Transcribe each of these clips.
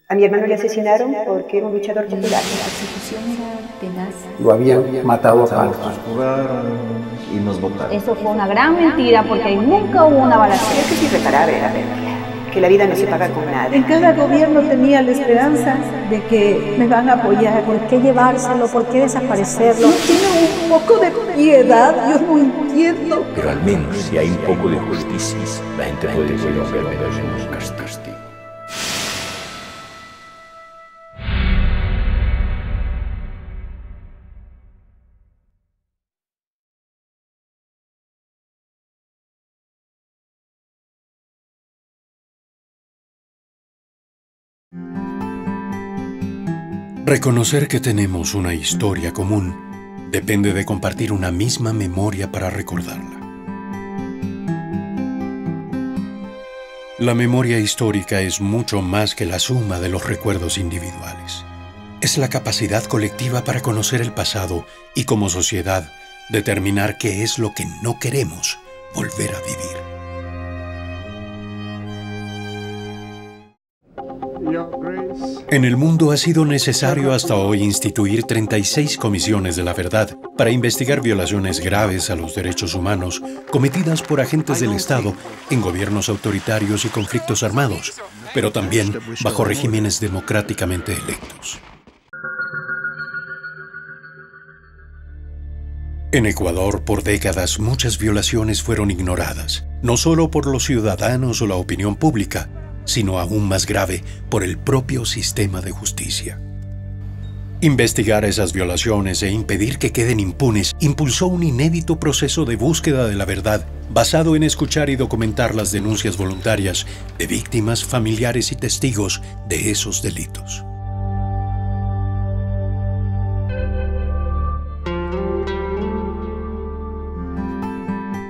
A mi hermano le asesinaron porque era un luchador popular. La persecución era tenaz. Lo habían matado a palos. Nos jugaron y nos botaron. Eso fue una gran mentira porque nunca hubo una balacera. Es que es irreparable la pérdida, que la vida no se paga con nada. En cada gobierno tenía la esperanza de que me van a apoyar. ¿Por qué llevárselo? ¿Por qué desaparecerlo? No tiene un poco de piedad, yo no entiendo. Pero al menos si hay un poco de justicia, la gente puede ver un castigo. Reconocer que tenemos una historia común depende de compartir una misma memoria para recordarla. La memoria histórica es mucho más que la suma de los recuerdos individuales. Es la capacidad colectiva para conocer el pasado y, como sociedad, determinar qué es lo que no queremos volver a vivir. En el mundo ha sido necesario hasta hoy instituir 36 comisiones de la verdad para investigar violaciones graves a los derechos humanos cometidas por agentes del Estado en gobiernos autoritarios y conflictos armados, pero también bajo regímenes democráticamente electos. En Ecuador, por décadas, muchas violaciones fueron ignoradas, no solo por los ciudadanos o la opinión pública, sino aún más grave, por el propio sistema de justicia. Investigar esas violaciones e impedir que queden impunes impulsó un inédito proceso de búsqueda de la verdad basado en escuchar y documentar las denuncias voluntarias de víctimas, familiares y testigos de esos delitos.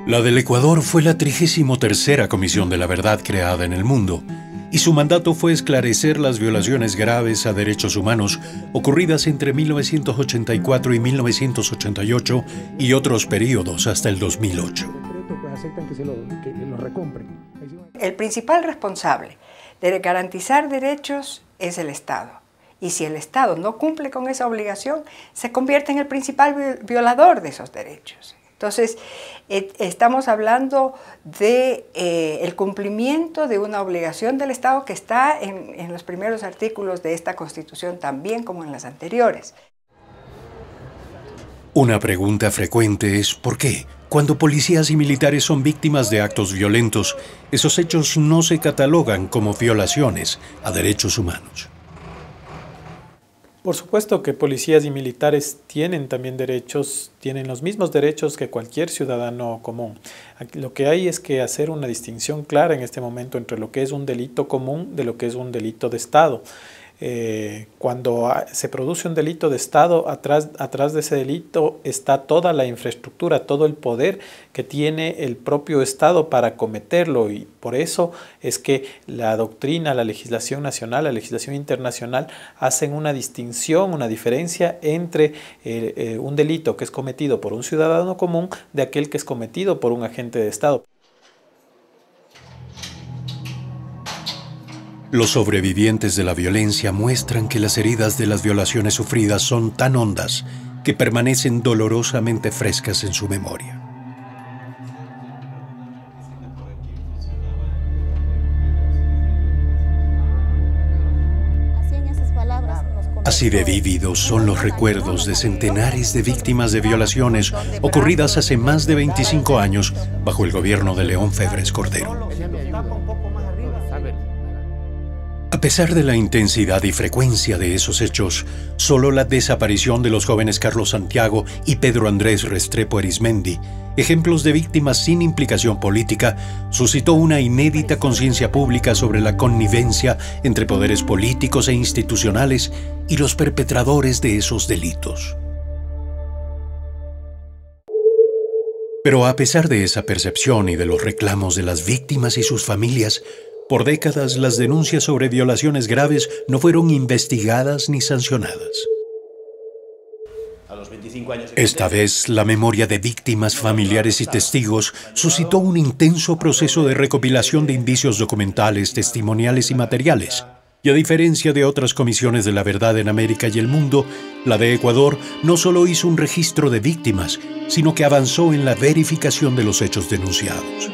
La del Ecuador fue la 33ª Comisión de la Verdad creada en el mundo, y su mandato fue esclarecer las violaciones graves a derechos humanos ocurridas entre 1984 y 1988 y otros periodos hasta el 2008. El principal responsable de garantizar derechos es el Estado. Y si el Estado no cumple con esa obligación, se convierte en el principal violador de esos derechos. Entonces, estamos hablando de el cumplimiento de una obligación del Estado que está en los primeros artículos de esta Constitución también como en las anteriores. Una pregunta frecuente es ¿por qué? Cuando policías y militares son víctimas de actos violentos, esos hechos no se catalogan como violaciones a derechos humanos. Por supuesto que policías y militares tienen también derechos, tienen los mismos derechos que cualquier ciudadano común. Lo que hay es que hacer una distinción clara en este momento entre lo que es un delito común de lo que es un delito de Estado. Cuando se produce un delito de Estado, atrás de ese delito está toda la infraestructura, todo el poder que tiene el propio Estado para cometerlo, y por eso es que la doctrina, la legislación nacional, la legislación internacional hacen una distinción, una diferencia entre un delito que es cometido por un ciudadano común de aquel que es cometido por un agente de Estado. Los sobrevivientes de la violencia muestran que las heridas de las violaciones sufridas son tan hondas que permanecen dolorosamente frescas en su memoria. Así de vívidos son los recuerdos de centenares de víctimas de violaciones ocurridas hace más de 25 años bajo el gobierno de León Febres Cordero. A pesar de la intensidad y frecuencia de esos hechos, solo la desaparición de los jóvenes Carlos Santiago y Pedro Andrés Restrepo Arizmendi, ejemplos de víctimas sin implicación política, suscitó una inédita conciencia pública sobre la connivencia entre poderes políticos e institucionales y los perpetradores de esos delitos. Pero a pesar de esa percepción y de los reclamos de las víctimas y sus familias, por décadas, las denuncias sobre violaciones graves no fueron investigadas ni sancionadas. Esta vez, la memoria de víctimas, familiares y testigos suscitó un intenso proceso de recopilación de indicios documentales, testimoniales y materiales, Y a diferencia de otras comisiones de la verdad en América y el mundo, la de Ecuador no solo hizo un registro de víctimas, sino que avanzó en la verificación de los hechos denunciados.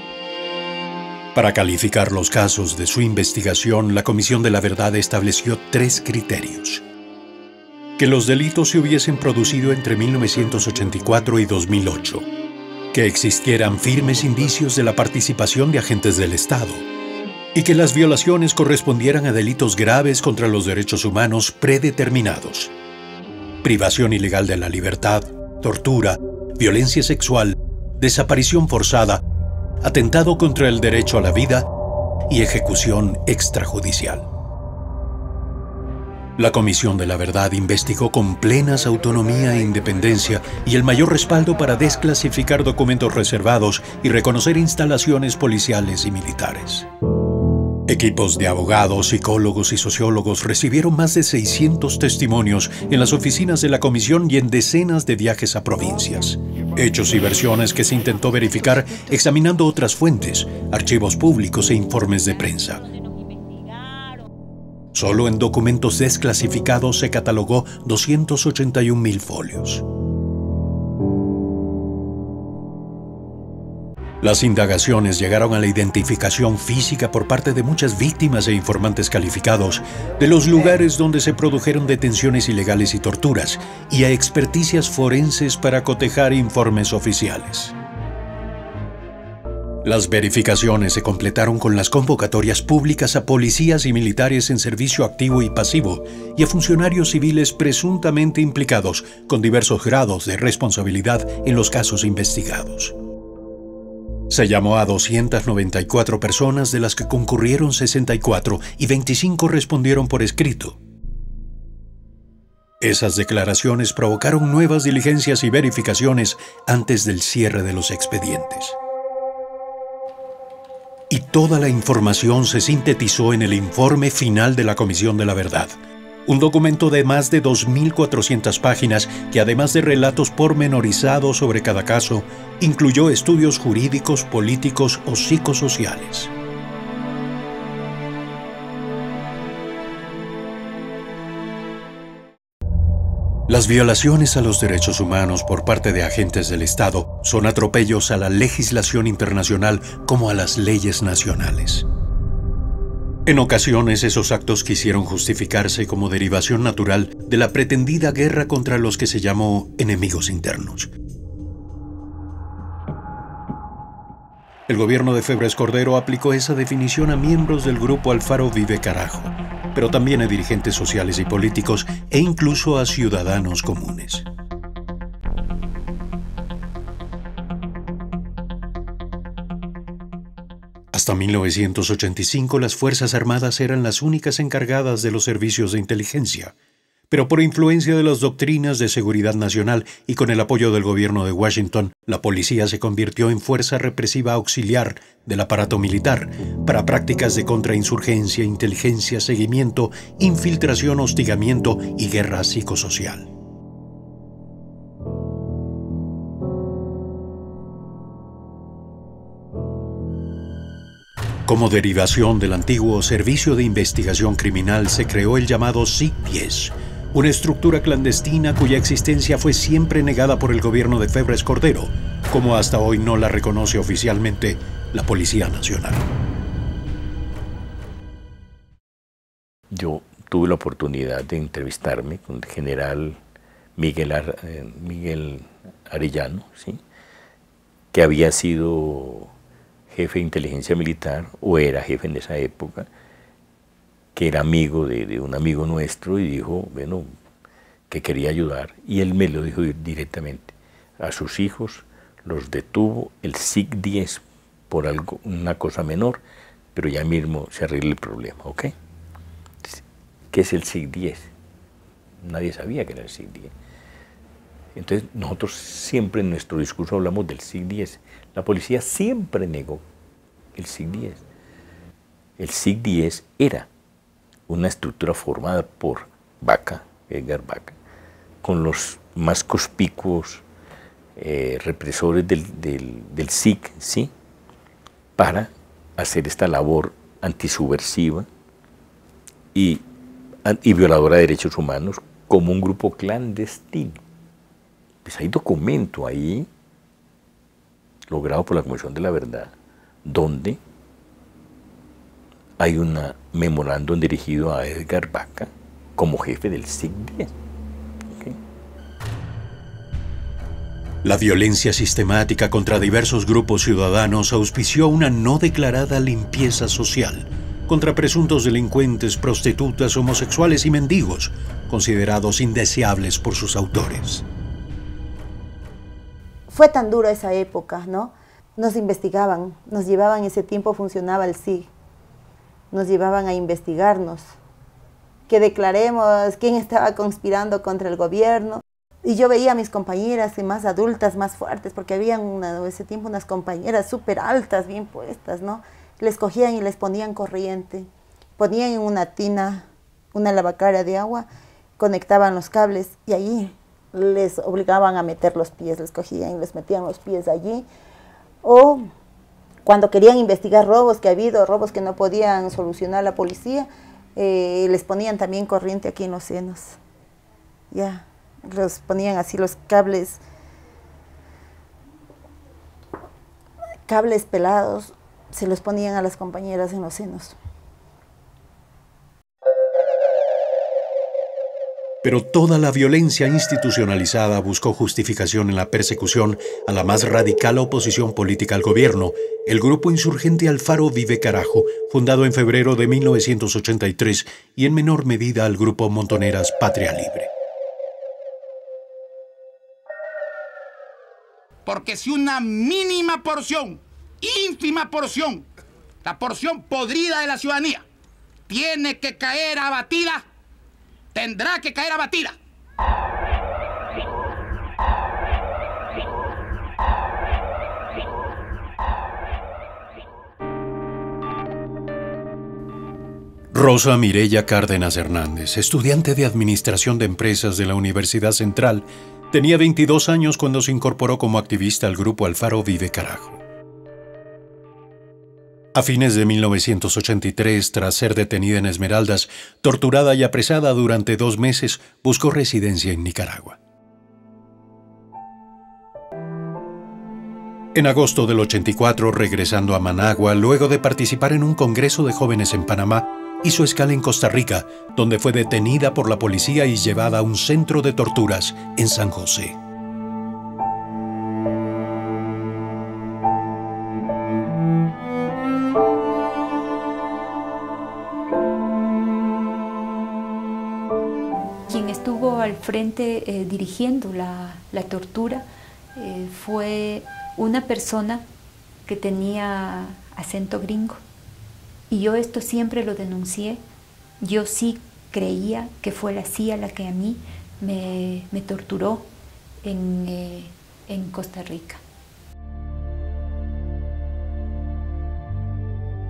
Para calificar los casos de su investigación, la Comisión de la Verdad estableció 3 criterios. Que los delitos se hubiesen producido entre 1984 y 2008. Que existieran firmes indicios de la participación de agentes del Estado. Y que las violaciones correspondieran a delitos graves contra los derechos humanos predeterminados. Privación ilegal de la libertad, tortura, violencia sexual, desaparición forzada, atentado contra el derecho a la vida y ejecución extrajudicial. La Comisión de la Verdad investigó con plenas autonomía e independencia y el mayor respaldo para desclasificar documentos reservados y reconocer instalaciones policiales y militares. Equipos de abogados, psicólogos y sociólogos recibieron más de 600 testimonios en las oficinas de la Comisión y en decenas de viajes a provincias. Hechos y versiones que se intentó verificar examinando otras fuentes, archivos públicos e informes de prensa. Solo en documentos desclasificados se catalogó 281.000 folios. Las indagaciones llegaron a la identificación física por parte de muchas víctimas e informantes calificados de los lugares donde se produjeron detenciones ilegales y torturas, y a experticias forenses para cotejar informes oficiales. Las verificaciones se completaron con las convocatorias públicas a policías y militares en servicio activo y pasivo y a funcionarios civiles presuntamente implicados con diversos grados de responsabilidad en los casos investigados. Se llamó a 294 personas, de las que concurrieron 64 y 25 respondieron por escrito. Esas declaraciones provocaron nuevas diligencias y verificaciones antes del cierre de los expedientes. Y toda la información se sintetizó en el informe final de la Comisión de la Verdad, un documento de más de 2.400 páginas que, además de relatos pormenorizados sobre cada caso, incluyó estudios jurídicos, políticos o psicosociales. Las violaciones a los derechos humanos por parte de agentes del Estado son atropellos a la legislación internacional como a las leyes nacionales. En ocasiones, esos actos quisieron justificarse como derivación natural de la pretendida guerra contra los que se llamó enemigos internos. El gobierno de Febres Cordero aplicó esa definición a miembros del grupo Alfaro Vive Carajo, pero también a dirigentes sociales y políticos e incluso a ciudadanos comunes. Hasta 1985 las Fuerzas Armadas eran las únicas encargadas de los servicios de inteligencia, pero por influencia de las doctrinas de seguridad nacional y con el apoyo del gobierno de Washington, la policía se convirtió en fuerza represiva auxiliar del aparato militar para prácticas de contrainsurgencia, inteligencia, seguimiento, infiltración, hostigamiento y guerra psicosocial. Como derivación del antiguo Servicio de Investigación Criminal se creó el llamado SIC-10, una estructura clandestina cuya existencia fue siempre negada por el gobierno de Febres Cordero, como hasta hoy no la reconoce oficialmente la Policía Nacional. Yo tuve la oportunidad de entrevistarme con el general Miguel Arellano, ¿sí?, que había sido jefe de inteligencia militar, o era jefe en esa época, que era amigo de un amigo nuestro, y dijo, bueno, que quería ayudar, y él me lo dijo directamente. A sus hijos los detuvo el SIC-10 por algo, una cosa menor, pero ya mismo se arregla el problema, ¿ok? ¿Qué es el SIC-10? Nadie sabía que era el SIC-10. Entonces, nosotros siempre en nuestro discurso hablamos del SIC-10. La policía siempre negó el SIC-10. El SIC-10 era una estructura formada por Vaca, Edgar Vaca, con los más conspicuos represores del SIC, ¿sí?, para hacer esta labor antisubversiva y violadora de derechos humanos como un grupo clandestino. Pues hay documento ahí, logrado por la Comisión de la Verdad, donde hay un memorándum dirigido a Edgar Vaca como jefe del SIC-10. ¿Okay? La violencia sistemática contra diversos grupos ciudadanos auspició una no declarada limpieza social contra presuntos delincuentes, prostitutas, homosexuales y mendigos, considerados indeseables por sus autores. Fue tan dura esa época, ¿no? Nos investigaban, nos llevaban, en ese tiempo funcionaba el SIG, nos llevaban a investigarnos, que declaremos quién estaba conspirando contra el gobierno. Y yo veía a mis compañeras más adultas, más fuertes, porque había en ese tiempo unas compañeras súper altas, bien puestas, ¿no? Les cogían y les ponían corriente, ponían en una tina, una lavacara de agua, conectaban los cables y allí les obligaban a meter los pies, les cogían y les metían los pies allí. O cuando querían investigar robos que ha habido, robos que no podían solucionar la policía, les ponían también corriente aquí en los senos. Ya, los ponían así los cables pelados, se los ponían a las compañeras en los senos. Pero toda la violencia institucionalizada buscó justificación en la persecución a la más radical oposición política al gobierno, el grupo insurgente Alfaro Vive Carajo, fundado en febrero de 1983, y en menor medida al grupo Montoneras Patria Libre. Porque si una mínima porción, ínfima porción, la porción podrida de la ciudadanía, tiene que caer abatida, tendrá que caer abatida. Rosa Mireya Cárdenas Hernández, estudiante de Administración de Empresas de la Universidad Central, tenía 22 años cuando se incorporó como activista al grupo Alfaro Vive Carajo. A fines de 1983, tras ser detenida en Esmeraldas, torturada y apresada durante 2 meses, buscó residencia en Nicaragua. En agosto del 84, regresando a Managua, luego de participar en un congreso de jóvenes en Panamá, hizo escala en Costa Rica, donde fue detenida por la policía y llevada a un centro de torturas en San José. Quien estuvo al frente dirigiendo la tortura fue una persona que tenía acento gringo. Y yo esto siempre lo denuncié. Yo sí creía que fue la CIA la que a mí me torturó en Costa Rica.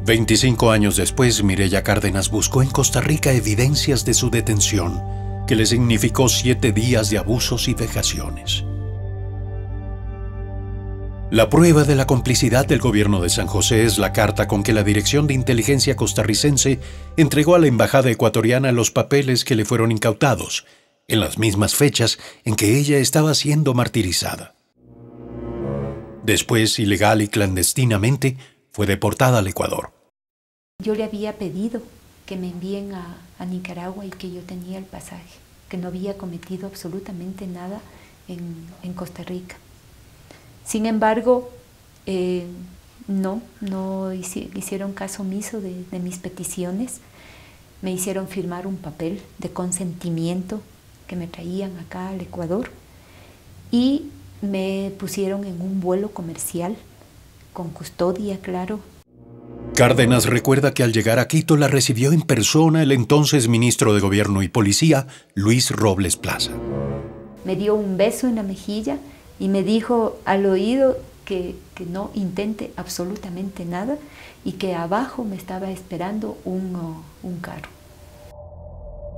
25 años después, Mireya Cárdenas buscó en Costa Rica evidencias de su detención, que le significó 7 días de abusos y vejaciones. La prueba de la complicidad del gobierno de San José es la carta con que la Dirección de Inteligencia costarricense entregó a la embajada ecuatoriana los papeles que le fueron incautados, en las mismas fechas en que ella estaba siendo martirizada. Después, ilegal y clandestinamente, fue deportada al Ecuador. Yo le había pedido que me envíen a Nicaragua y que yo tenía el pasaje, que no había cometido absolutamente nada en Costa Rica. Sin embargo, no hicieron caso omiso de mis peticiones. Me hicieron firmar un papel de consentimiento que me traían acá al Ecuador y me pusieron en un vuelo comercial, con custodia, claro. Cárdenas recuerda que al llegar a Quito la recibió en persona el entonces ministro de Gobierno y Policía, Luis Robles Plaza. Me dio un beso en la mejilla y me dijo al oído que no intente absolutamente nada y que abajo me estaba esperando un carro.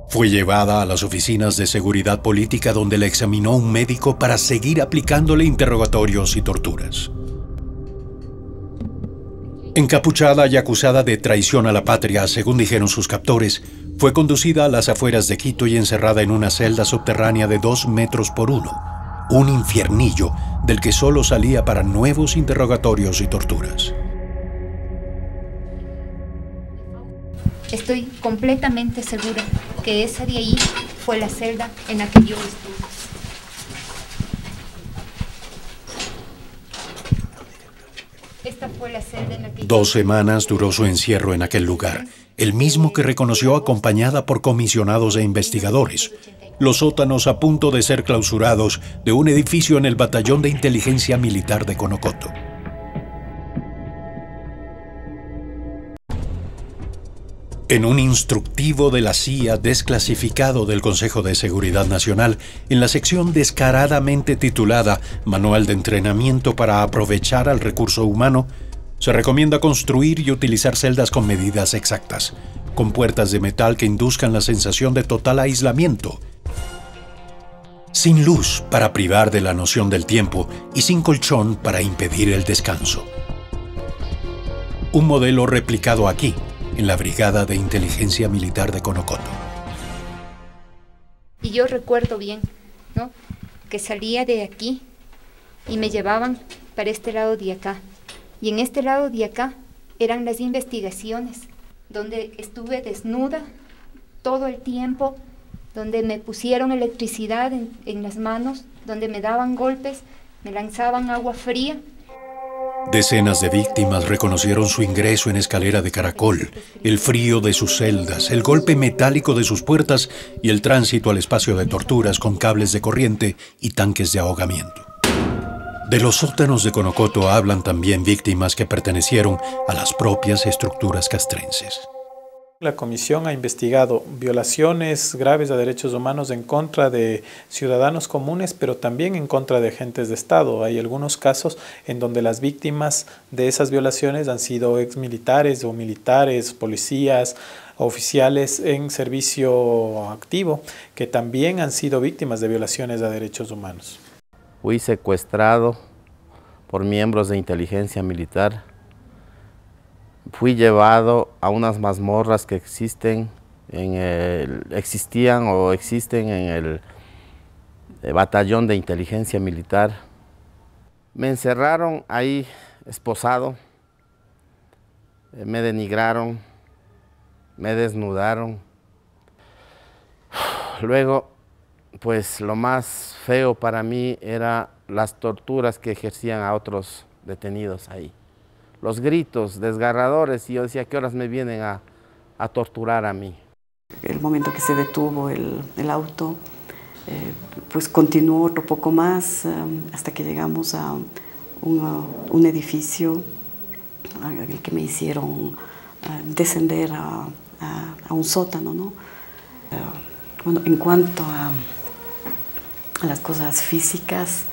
Fue llevada a las oficinas de seguridad política donde la examinó un médico para seguir aplicándole interrogatorios y torturas. Encapuchada y acusada de traición a la patria, según dijeron sus captores, Fue conducida a las afueras de Quito y encerrada en una celda subterránea de 2 metros por 1, un infiernillo del que solo salía para nuevos interrogatorios y torturas. Estoy completamente segura que esa de ahí fue la celda en la que yo estuve. Esta fue la celda en la que 2 semanas duró su encierro en aquel lugar, el mismo que reconoció acompañada por comisionados e investigadores. Los sótanos a punto de ser clausurados de un edificio en el Batallón de Inteligencia Militar de Conocoto. En un instructivo de la CIA desclasificado del Consejo de Seguridad Nacional, en la sección descaradamente titulada Manual de Entrenamiento para aprovechar al recurso humano, se recomienda construir y utilizar celdas con medidas exactas, con puertas de metal que induzcan la sensación de total aislamiento, sin luz para privar de la noción del tiempo y sin colchón para impedir el descanso. Un modelo replicado aquí, en la Brigada de Inteligencia Militar de Conocoto. Y yo recuerdo bien, ¿no?, que salía de aquí y me llevaban para este lado de acá. Y en este lado de acá eran las investigaciones, donde estuve desnuda todo el tiempo, donde me pusieron electricidad en las manos, donde me daban golpes, me lanzaban agua fría. Decenas de víctimas reconocieron su ingreso en escalera de caracol, el frío de sus celdas, el golpe metálico de sus puertas y el tránsito al espacio de torturas con cables de corriente y tanques de ahogamiento. De los sótanos de Conocoto hablan también víctimas que pertenecieron a las propias estructuras castrenses. La comisión ha investigado violaciones graves a derechos humanos en contra de ciudadanos comunes, pero también en contra de agentes de Estado. Hay algunos casos en donde las víctimas de esas violaciones han sido exmilitares o militares, policías, oficiales en servicio activo, que también han sido víctimas de violaciones a derechos humanos. Fui secuestrado por miembros de inteligencia militar. Fui llevado a unas mazmorras que existían o existen en el batallón de inteligencia militar. Me encerraron ahí esposado, me denigraron, me desnudaron. Luego, pues lo más feo para mí era las torturas que ejercían a otros detenidos ahí. Los gritos desgarradores, y yo decía, ¿qué horas me vienen a torturar a mí? El momento que se detuvo el auto, pues continuó otro poco más hasta que llegamos a un edificio en el que me hicieron descender a un sótano, ¿no? Bueno, en cuanto a las cosas físicas,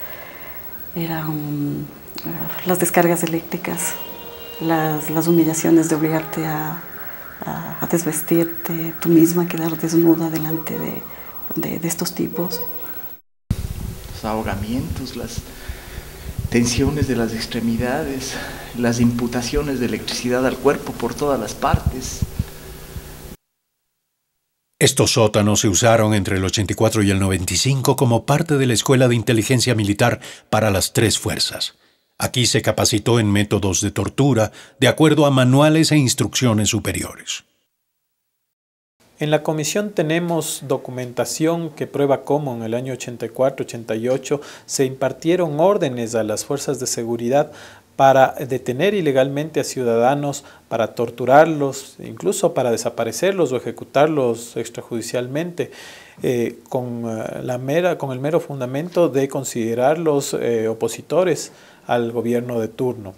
eran las descargas eléctricas, las humillaciones de obligarte a desvestirte tú misma, quedar desnuda delante de estos tipos. Los ahogamientos, las tensiones de las extremidades, las imputaciones de electricidad al cuerpo por todas las partes. Estos sótanos se usaron entre el 84 y el 95 como parte de la Escuela de Inteligencia Militar para las 3 fuerzas. Aquí se capacitó en métodos de tortura de acuerdo a manuales e instrucciones superiores. En la comisión tenemos documentación que prueba cómo en el año 84-88 se impartieron órdenes a las fuerzas de seguridad para detener ilegalmente a ciudadanos, para torturarlos, incluso para desaparecerlos o ejecutarlos extrajudicialmente, con el mero fundamento de considerarlos opositores al gobierno de turno.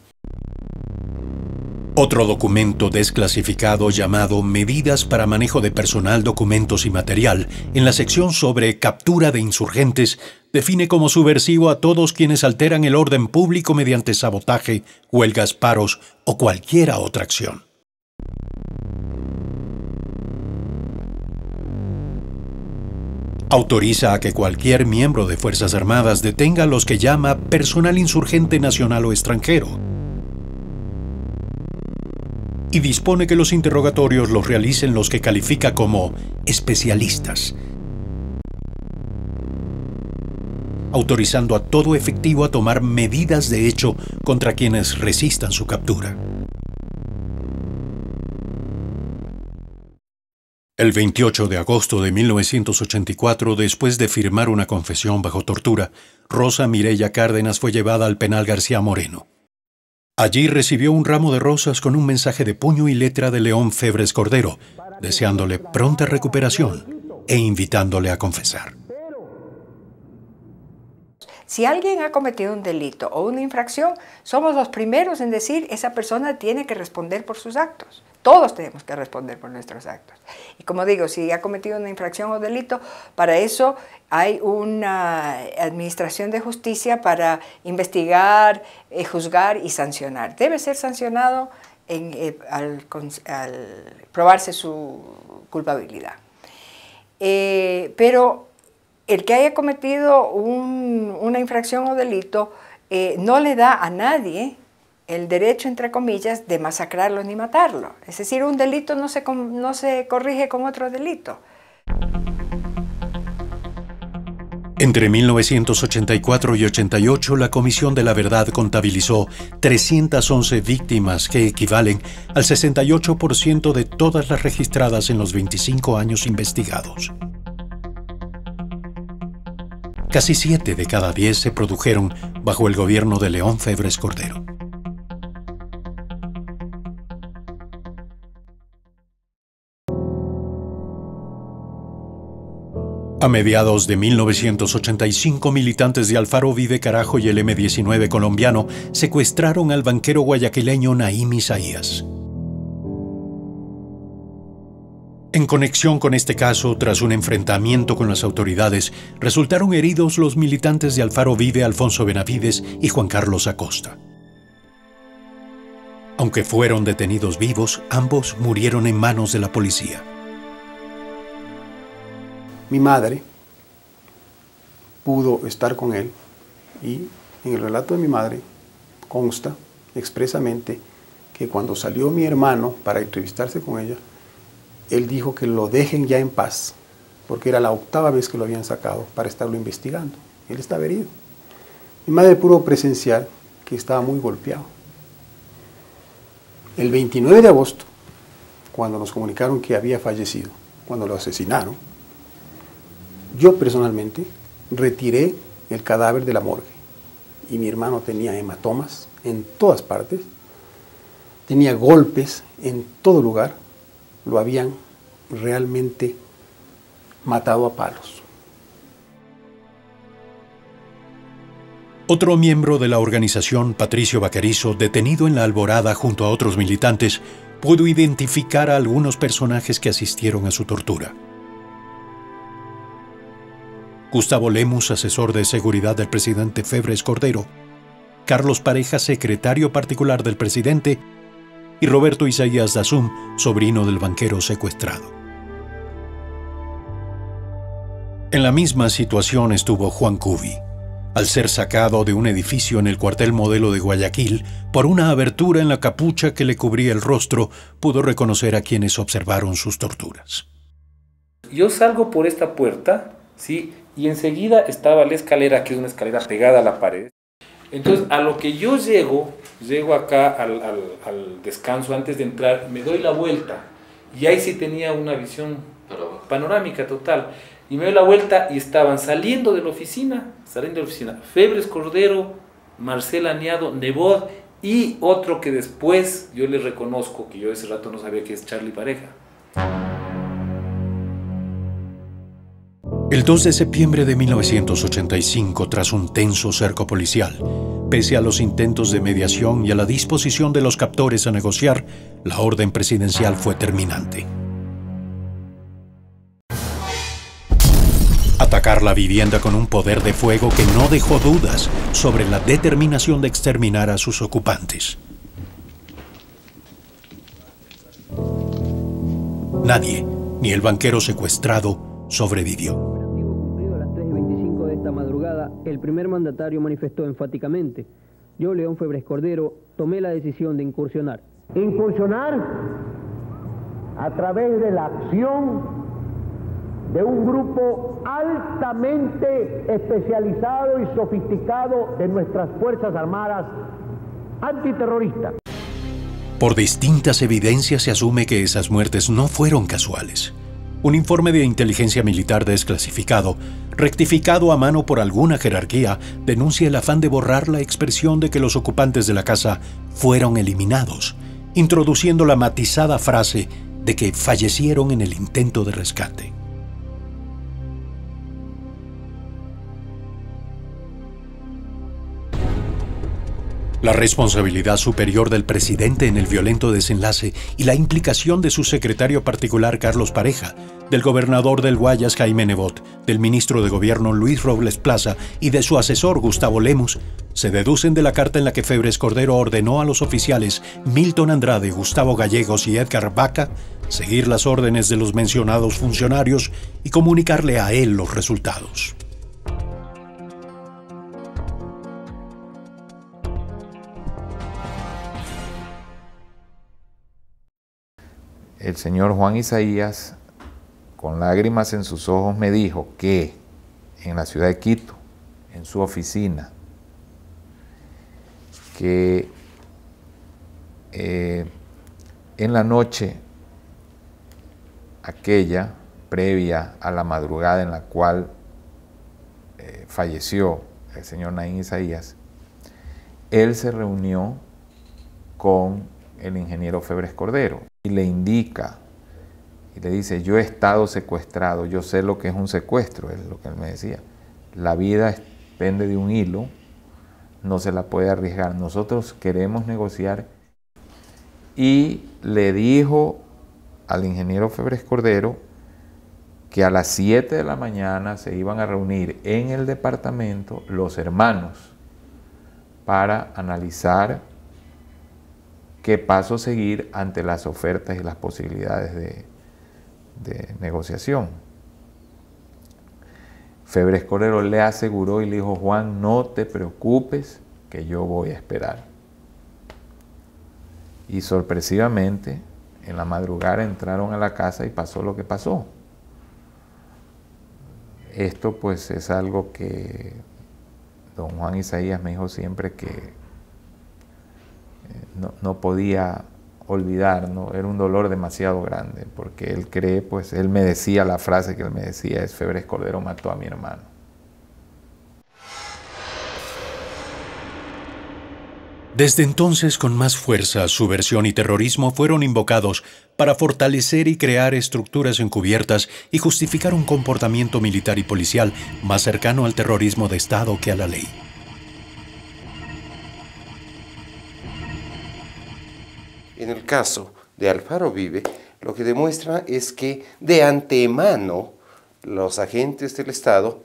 Otro documento desclasificado llamado Medidas para Manejo de Personal, Documentos y Material, en la sección sobre captura de insurgentes, define como subversivo a todos quienes alteran el orden público mediante sabotaje, huelgas, paros o cualquier otra acción. Autoriza a que cualquier miembro de Fuerzas Armadas detenga a los que llama personal insurgente nacional o extranjero y dispone que los interrogatorios los realicen los que califica como especialistas, autorizando a todo efectivo a tomar medidas de hecho contra quienes resistan su captura. El 28 de agosto de 1984, después de firmar una confesión bajo tortura, Rosa Mireya Cárdenas fue llevada al penal García Moreno. Allí recibió un ramo de rosas con un mensaje de puño y letra de León Febres Cordero, deseándole pronta recuperación e invitándole a confesar. Si alguien ha cometido un delito o una infracción, somos los primeros en decir esa persona tiene que responder por sus actos. Todos tenemos que responder por nuestros actos. Y como digo, si ha cometido una infracción o delito, para eso hay una administración de justicia para investigar, juzgar y sancionar. Debe ser sancionado al probarse su culpabilidad. Pero el que haya cometido una infracción o delito no le da a nadie el derecho, entre comillas, de masacrarlo ni matarlo. Es decir, un delito no se corrige con otro delito. Entre 1984 y 88, la Comisión de la Verdad contabilizó 311 víctimas que equivalen al 68% de todas las registradas en los 25 años investigados. Casi 7 de cada 10 se produjeron bajo el gobierno de León Febres Cordero. A mediados de 1985, militantes de Alfaro Vive Carajo y el M-19 colombiano secuestraron al banquero guayaquileño Naim Isaías. En conexión con este caso, tras un enfrentamiento con las autoridades, resultaron heridos los militantes de Alfaro Vive Alfonso Benavides y Juan Carlos Acosta. Aunque fueron detenidos vivos, ambos murieron en manos de la policía. Mi madre pudo estar con él y en el relato de mi madre consta expresamente que cuando salió mi hermano para entrevistarse con ella, él dijo que lo dejen ya en paz, porque era la 8ª vez que lo habían sacado para estarlo investigando. Él estaba herido. Mi madre pudo presenciar que estaba muy golpeado. El 29 de agosto, cuando nos comunicaron que había fallecido, cuando lo asesinaron, yo personalmente retiré el cadáver de la morgue y mi hermano tenía hematomas en todas partes, tenía golpes en todo lugar, lo habían realmente matado a palos. Otro miembro de la organización, Patricio Vaquerizo, detenido en la Alborada junto a otros militantes, pudo identificar a algunos personajes que asistieron a su tortura. Gustavo Lemus, asesor de seguridad del presidente Febres Cordero, Carlos Pareja, secretario particular del presidente, y Roberto Isaías Dazum, sobrino del banquero secuestrado. En la misma situación estuvo Juan Cubi, al ser sacado de un edificio en el cuartel Modelo de Guayaquil, por una abertura en la capucha que le cubría el rostro, pudo reconocer a quienes observaron sus torturas. Yo salgo por esta puerta, ¿sí? Y enseguida estaba la escalera, que es una escalera pegada a la pared. Entonces, a lo que yo llego acá al descanso antes de entrar, me doy la vuelta. Y ahí sí tenía una visión panorámica total. Y me doy la vuelta y estaban saliendo de la oficina, Febres Cordero, Marcela Niado, Nebot y otro que después yo le reconozco, que yo ese rato no sabía que es Charlie Pareja. El 2 de septiembre de 1985, tras un tenso cerco policial, pese a los intentos de mediación y a la disposición de los captores a negociar, la orden presidencial fue terminante. Atacar la vivienda con un poder de fuego que no dejó dudas sobre la determinación de exterminar a sus ocupantes. Nadie, ni el banquero secuestrado, sobrevivió. El primer mandatario manifestó enfáticamente: yo, León Febres Cordero, tomé la decisión de incursionar. incursionar a través de la acción de un grupo altamente especializado y sofisticado de nuestras Fuerzas Armadas antiterroristas. Por distintas evidencias se asume que esas muertes no fueron casuales. Un informe de inteligencia militar desclasificado, rectificado a mano por alguna jerarquía, denuncia el afán de borrar la expresión de que los ocupantes de la casa fueron eliminados, introduciendo la matizada frase de que fallecieron en el intento de rescate. La responsabilidad superior del presidente en el violento desenlace y la implicación de su secretario particular Carlos Pareja, del gobernador del Guayas Jaime Nebot, del ministro de Gobierno Luis Robles Plaza y de su asesor Gustavo Lemus, se deducen de la carta en la que Febres Cordero ordenó a los oficiales Milton Andrade, Gustavo Gallegos y Edgar Vaca seguir las órdenes de los mencionados funcionarios y comunicarle a él los resultados. El señor Juan Isaías, con lágrimas en sus ojos, me dijo que en la ciudad de Quito, en su oficina, que en la noche aquella, previa a la madrugada en la cual falleció el señor Naín Isaías, él se reunió con el ingeniero Febres Cordero y le indica y le dice: yo he estado secuestrado, yo sé lo que es un secuestro, es lo que él me decía. La vida pende de un hilo, no se la puede arriesgar. Nosotros queremos negociar. Y le dijo al ingeniero Febres Cordero que a las 7 de la mañana se iban a reunir en el departamento los hermanos para analizar qué paso seguir ante las ofertas y las posibilidades de negociación. Febres Cordero le aseguró y le dijo: Juan, no te preocupes, que yo voy a esperar. Y sorpresivamente, en la madrugada entraron a la casa y pasó lo que pasó. Esto pues es algo que don Juan Isaías me dijo siempre que no podía olvidar, ¿no? Era un dolor demasiado grande, porque él cree, pues él me decía, la frase que él me decía es: Febres Cordero mató a mi hermano. Desde entonces, con más fuerza, subversión y terrorismo fueron invocados para fortalecer y crear estructuras encubiertas y justificar un comportamiento militar y policial más cercano al terrorismo de Estado que a la ley. En el caso de Alfaro Vive, lo que demuestra es que de antemano los agentes del Estado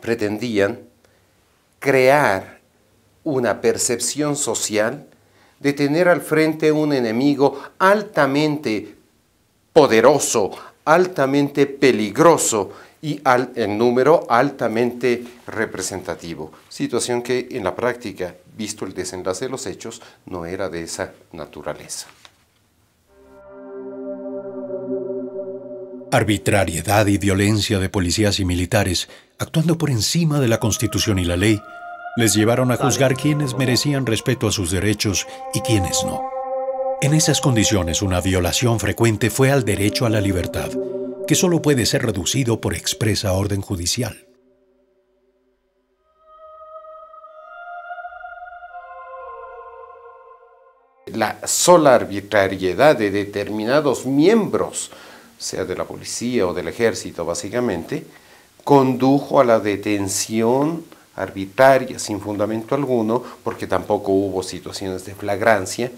pretendían crear una percepción social de tener al frente un enemigo altamente poderoso, altamente peligroso y en número altamente representativo. Situación que en la práctica, visto el desenlace de los hechos, no era de esa naturaleza. Arbitrariedad y violencia de policías y militares, actuando por encima de la Constitución y la ley, les llevaron a juzgar quiénes merecían respeto a sus derechos y quiénes no. En esas condiciones, una violación frecuente fue al derecho a la libertad, que solo puede ser reducido por expresa orden judicial. La sola arbitrariedad de determinados miembros, sea de la policía o del ejército básicamente, condujo a la detención arbitraria, sin fundamento alguno, porque tampoco hubo situaciones de flagrancia,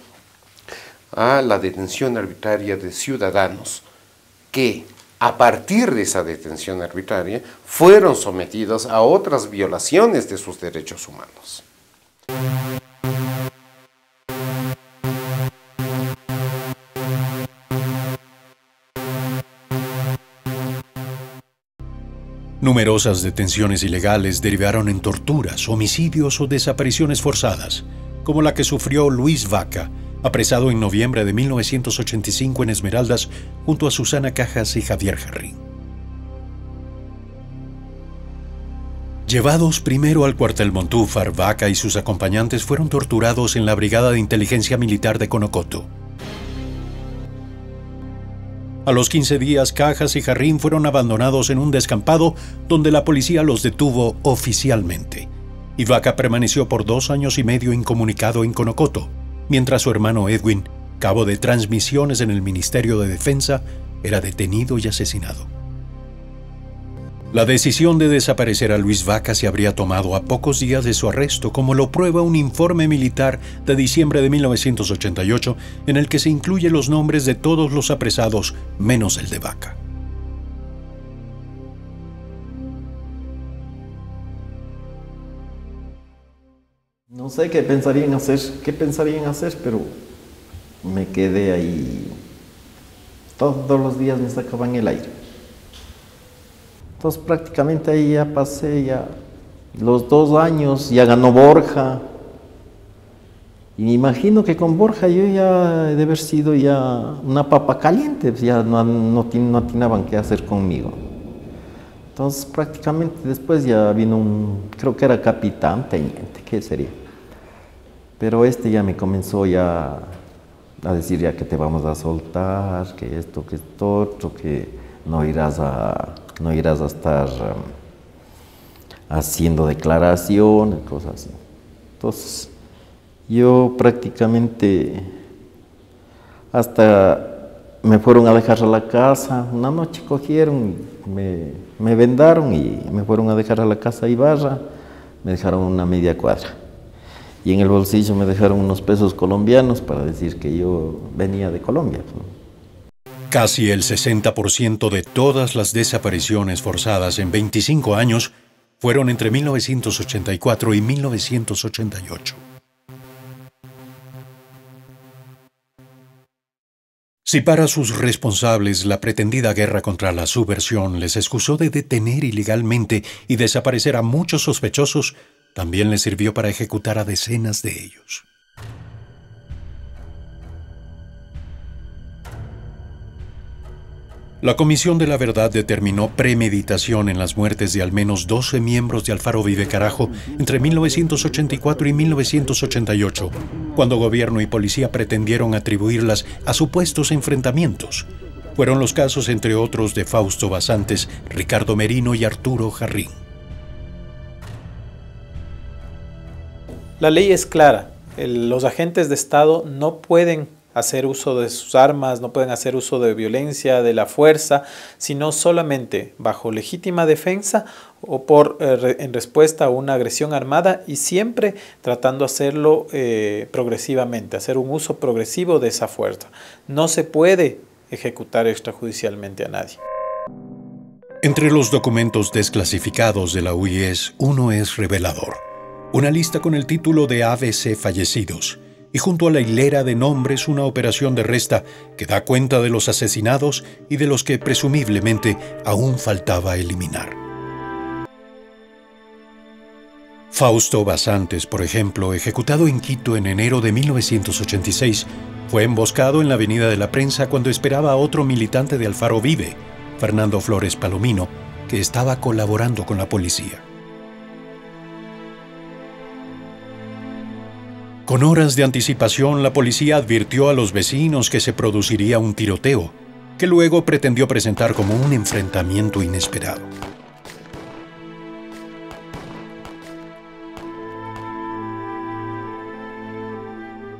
a la detención arbitraria de ciudadanos que, a partir de esa detención arbitraria, fueron sometidos a otras violaciones de sus derechos humanos. Numerosas detenciones ilegales derivaron en torturas, homicidios o desapariciones forzadas, como la que sufrió Luis Vaca, apresado en noviembre de 1985 en Esmeraldas junto a Susana Cajas y Javier Jarrín. Llevados primero al cuartel Montúfar, Vaca y sus acompañantes fueron torturados en la Brigada de Inteligencia Militar de Conocoto. A los 15 días, Cajas y Jarrín fueron abandonados en un descampado donde la policía los detuvo oficialmente. Y Vaca permaneció por 2 años y medio incomunicado en Conocoto, mientras su hermano Edwin, cabo de transmisiones en el Ministerio de Defensa, era detenido y asesinado. La decisión de desaparecer a Luis Vaca se habría tomado a pocos días de su arresto, como lo prueba un informe militar de diciembre de 1988, en el que se incluyen los nombres de todos los apresados, menos el de Vaca. No sé qué pensarían hacer, pero me quedé ahí. Todos los días me sacaban el aire. Entonces prácticamente ahí ya pasé los 2 años, ya ganó Borja. Y me imagino que con Borja yo ya he de haber sido ya una papa caliente, pues ya no atinaban qué hacer conmigo. Entonces prácticamente después ya vino creo que era capitán, teniente, ¿qué sería? Pero ya me comenzó ya a decir ya que te vamos a soltar, que esto otro, que no irás a estar haciendo declaraciones, cosas así. Entonces, yo prácticamente hasta me fueron a dejar a la casa. Una noche cogieron, me vendaron y me fueron a dejar a la casa a Ibarra. Me dejaron una media cuadra. Y en el bolsillo me dejaron unos pesos colombianos para decir que yo venía de Colombia. Casi el 60% de todas las desapariciones forzadas en 25 años fueron entre 1984 y 1988. Si para sus responsables la pretendida guerra contra la subversión les excusó de detener ilegalmente y desaparecer a muchos sospechosos, también les sirvió para ejecutar a decenas de ellos. La Comisión de la Verdad determinó premeditación en las muertes de al menos 12 miembros de Alfaro Vive Carajo entre 1984 y 1988, cuando gobierno y policía pretendieron atribuirlas a supuestos enfrentamientos. Fueron los casos, entre otros, de Fausto Basantes, Ricardo Merino y Arturo Jarrín. La ley es clara. Los agentes de Estado no pueden hacer uso de sus armas, no pueden hacer uso de violencia, de la fuerza, sino solamente bajo legítima defensa o en respuesta a una agresión armada, y siempre tratando de hacerlo progresivamente, hacer un uso progresivo de esa fuerza. No se puede ejecutar extrajudicialmente a nadie. Entre los documentos desclasificados de la UIS, uno es revelador. Una lista con el título de ABC fallecidos, y junto a la hilera de nombres una operación de resta que da cuenta de los asesinados y de los que presumiblemente aún faltaba eliminar. Fausto Basantes, por ejemplo, ejecutado en Quito en enero de 1986, fue emboscado en la Avenida de la Prensa cuando esperaba a otro militante de Alfaro Vive, Fernando Flores Palomino, que estaba colaborando con la policía. Con horas de anticipación, la policía advirtió a los vecinos que se produciría un tiroteo, que luego pretendió presentar como un enfrentamiento inesperado.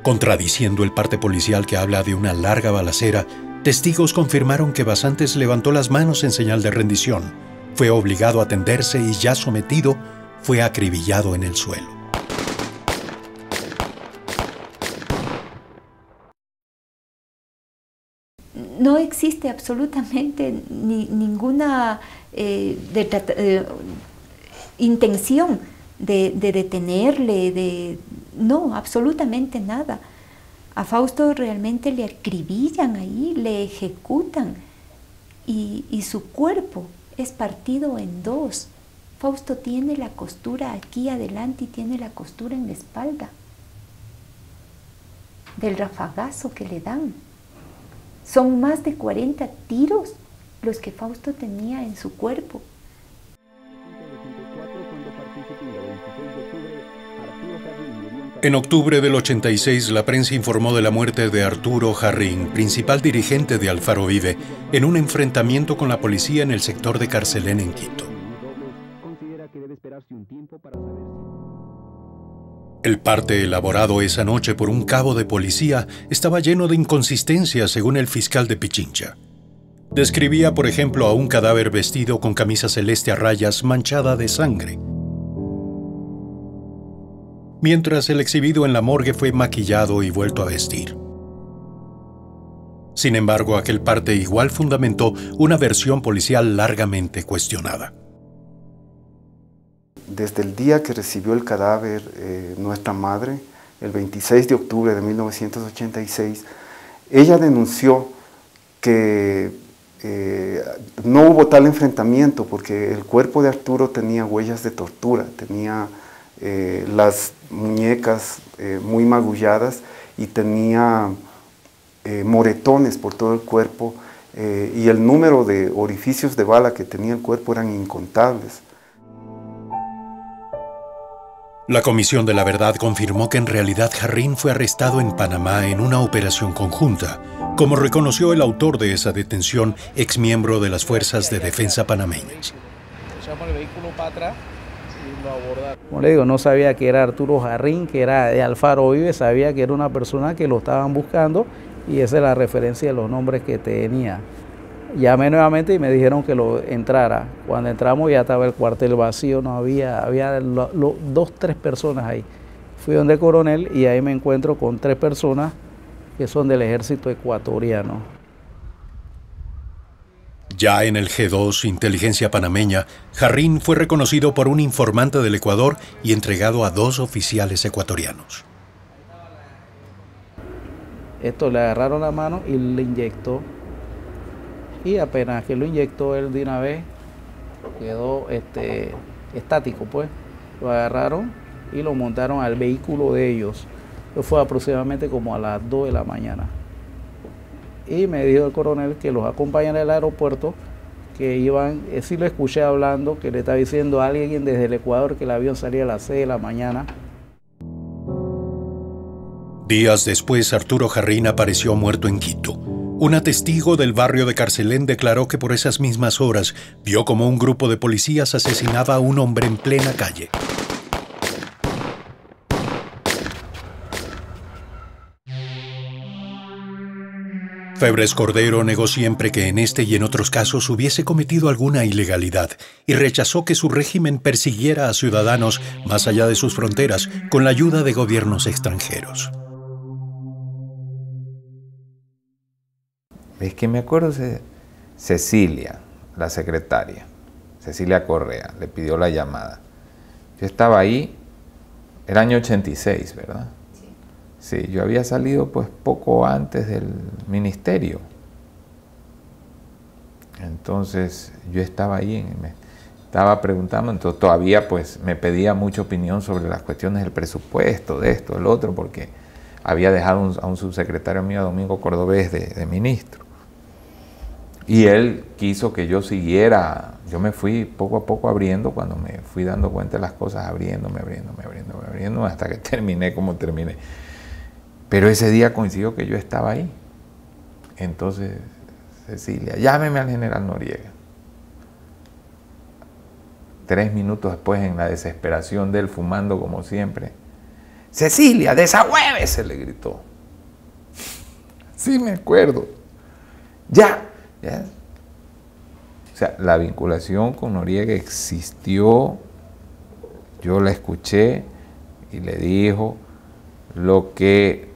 Contradiciendo el parte policial que habla de una larga balacera, testigos confirmaron que Basantes levantó las manos en señal de rendición, fue obligado a tenderse y, ya sometido, fue acribillado en el suelo. No existe absolutamente ninguna intención de detenerle, no, absolutamente nada. A Fausto realmente le acribillan ahí, le ejecutan y su cuerpo es partido en dos. Fausto tiene la costura aquí adelante y tiene la costura en la espalda. del rafagazo que le dan. Son más de 40 tiros los que Fausto tenía en su cuerpo. En octubre del 86, la prensa informó de la muerte de Arturo Jarrín, principal dirigente de Alfaro Vive, en un enfrentamiento con la policía en el sector de Carcelén, en Quito. El parte elaborado esa noche por un cabo de policía estaba lleno de inconsistencias según el fiscal de Pichincha. Describía, por ejemplo, a un cadáver vestido con camisa celeste a rayas manchada de sangre, mientras el exhibido en la morgue fue maquillado y vuelto a vestir. Sin embargo, aquel parte igual fundamentó una versión policial largamente cuestionada. Desde el día que recibió el cadáver nuestra madre, el 26 de octubre de 1986, ella denunció que no hubo tal enfrentamiento porque el cuerpo de Arturo tenía huellas de tortura, tenía las muñecas muy magulladas y tenía moretones por todo el cuerpo y el número de orificios de bala que tenía el cuerpo eran incontables. La Comisión de la Verdad confirmó que en realidad Jarrín fue arrestado en Panamá en una operación conjunta, como reconoció el autor de esa detención, exmiembro de las Fuerzas de Defensa panameñas. Echamos el vehículo para atrás y lo abordaron. Como le digo, no sabía que era Arturo Jarrín, que era de Alfaro Vive, sabía que era una persona que lo estaban buscando y esa es la referencia de los nombres que tenía. Llamé nuevamente y me dijeron que lo entrara. Cuando entramos ya estaba el cuartel vacío, no había 2, 3 personas ahí. Fui donde el coronel y ahí me encuentro con 3 personas que son del ejército ecuatoriano. Ya en el G2, Inteligencia Panameña, Jarrín fue reconocido por un informante del Ecuador y entregado a 2 oficiales ecuatorianos. Esto le agarraron la mano y le inyectó. Y apenas que lo inyectó él de una vez, quedó estático, pues. Lo agarraron y lo montaron al vehículo de ellos. Eso fue aproximadamente como a las 2 de la mañana. Y me dijo el coronel que los acompañan al aeropuerto, que iban, sí lo escuché hablando, que le estaba diciendo a alguien desde el Ecuador que el avión salía a las 6 de la mañana. Días después, Arturo Jarrín apareció muerto en Quito. Una testigo del barrio de Carcelén declaró que por esas mismas horas vio como un grupo de policías asesinaba a un hombre en plena calle. Febres Cordero negó siempre que en este y en otros casos hubiese cometido alguna ilegalidad y rechazó que su régimen persiguiera a ciudadanos más allá de sus fronteras con la ayuda de gobiernos extranjeros. Es que me acuerdo de Cecilia, la secretaria, Cecilia Correa, le pidió la llamada. Yo estaba ahí, era año 86, ¿verdad? Sí, yo había salido pues poco antes del ministerio. Entonces yo estaba ahí, me estaba preguntando, entonces todavía pues me pedía mucha opinión sobre las cuestiones del presupuesto, de esto, del otro, porque había dejado a un subsecretario mío, Domingo Cordobés, de ministro. Y él quiso que yo siguiera, yo me fui poco a poco abriendo, cuando me fui dando cuenta de las cosas, abriéndome, hasta que terminé como terminé. Pero ese día coincidió que yo estaba ahí. Entonces, Cecilia, llámeme al general Noriega. 3 minutos después, en la desesperación de él, fumando como siempre, Cecilia, desahuévese, le gritó. Sí, me acuerdo. Ya. O sea, la vinculación con Noriega existió, yo la escuché y le dijo lo que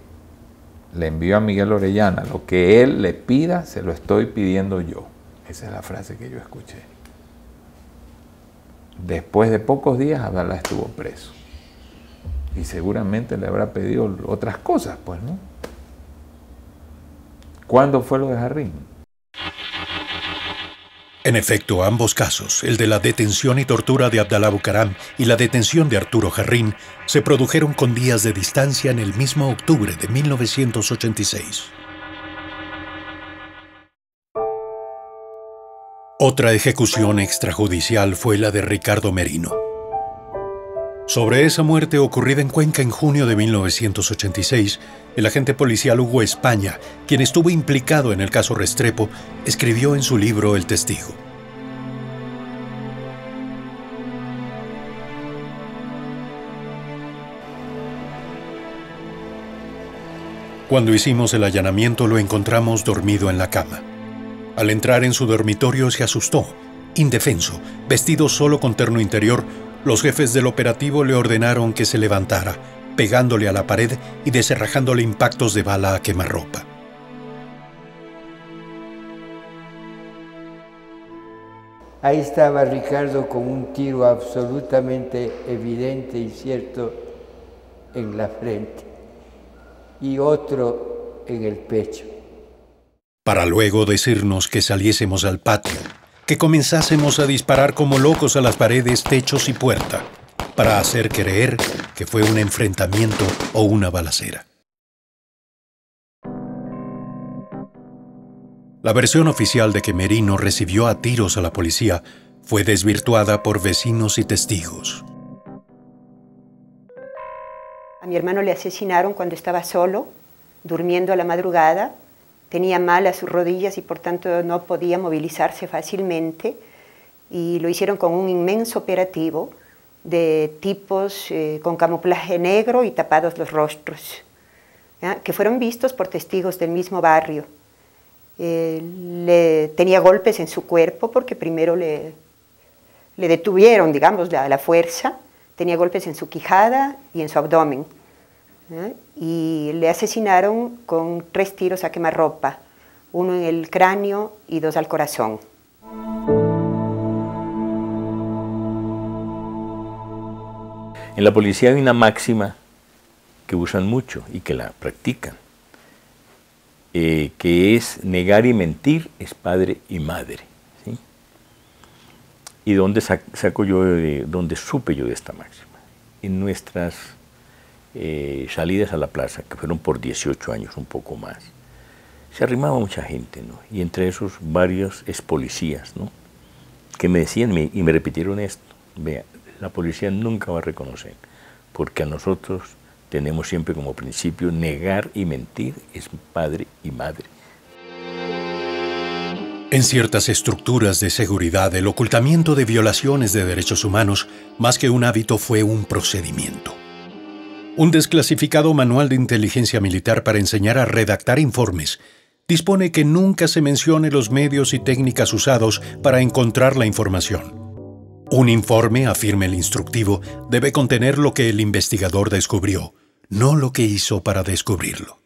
le envió a Miguel Orellana, lo que él le pida, se lo estoy pidiendo yo. Esa es la frase que yo escuché. Después de pocos días, Abdalá estuvo preso. Y seguramente le habrá pedido otras cosas, pues, ¿no? ¿Cuándo fue lo de Jarrín? En efecto, ambos casos, el de la detención y tortura de Abdalá Bucaram y la detención de Arturo Jarrín, se produjeron con días de distancia en el mismo octubre de 1986. Otra ejecución extrajudicial fue la de Ricardo Merino. Sobre esa muerte ocurrida en Cuenca en junio de 1986, el agente policial Hugo España, quien estuvo implicado en el caso Restrepo, escribió en su libro El Testigo. Cuando hicimos el allanamiento lo encontramos dormido en la cama. Al entrar en su dormitorio se asustó, indefenso, vestido solo con terno interior. Los jefes del operativo le ordenaron que se levantara, pegándole a la pared y descerrajándole impactos de bala a quemarropa. Ahí estaba Ricardo con un tiro absolutamente evidente y cierto en la frente y otro en el pecho. Para luego decirnos que saliésemos al patio, que comenzásemos a disparar como locos a las paredes, techos y puerta, para hacer creer que fue un enfrentamiento o una balacera. La versión oficial de que Merino recibió a tiros a la policía fue desvirtuada por vecinos y testigos. A mi hermano le asesinaron cuando estaba solo, durmiendo a la madrugada. Tenía malas sus rodillas y por tanto no podía movilizarse fácilmente y lo hicieron con un inmenso operativo de tipos con camuflaje negro y tapados los rostros, que fueron vistos por testigos del mismo barrio. Tenía golpes en su cuerpo porque primero le detuvieron, digamos, a la fuerza. Tenía golpes en su quijada y en su abdomen. Y le asesinaron con 3 tiros a quemarropa, 1 en el cráneo y 2 al corazón. En la policía hay una máxima que usan mucho y que la practican, que es negar y mentir es padre y madre, ¿sí? ¿Y dónde saco yo, dónde supe yo de esta máxima? En nuestras salidas a la plaza, que fueron por 18 años, un poco más, se arrimaba mucha gente, ¿no? Y entre esos varios expolicías, ¿no? Que me decían y me repitieron esto: vea, la policía nunca va a reconocer, porque a nosotros tenemos siempre como principio negar y mentir es padre y madre. En ciertas estructuras de seguridad, el ocultamiento de violaciones de derechos humanos, más que un hábito, fue un procedimiento. Un desclasificado manual de inteligencia militar para enseñar a redactar informes dispone que nunca se mencione los medios y técnicas usados para encontrar la información. Un informe, afirma el instructivo, debe contener lo que el investigador descubrió, no lo que hizo para descubrirlo.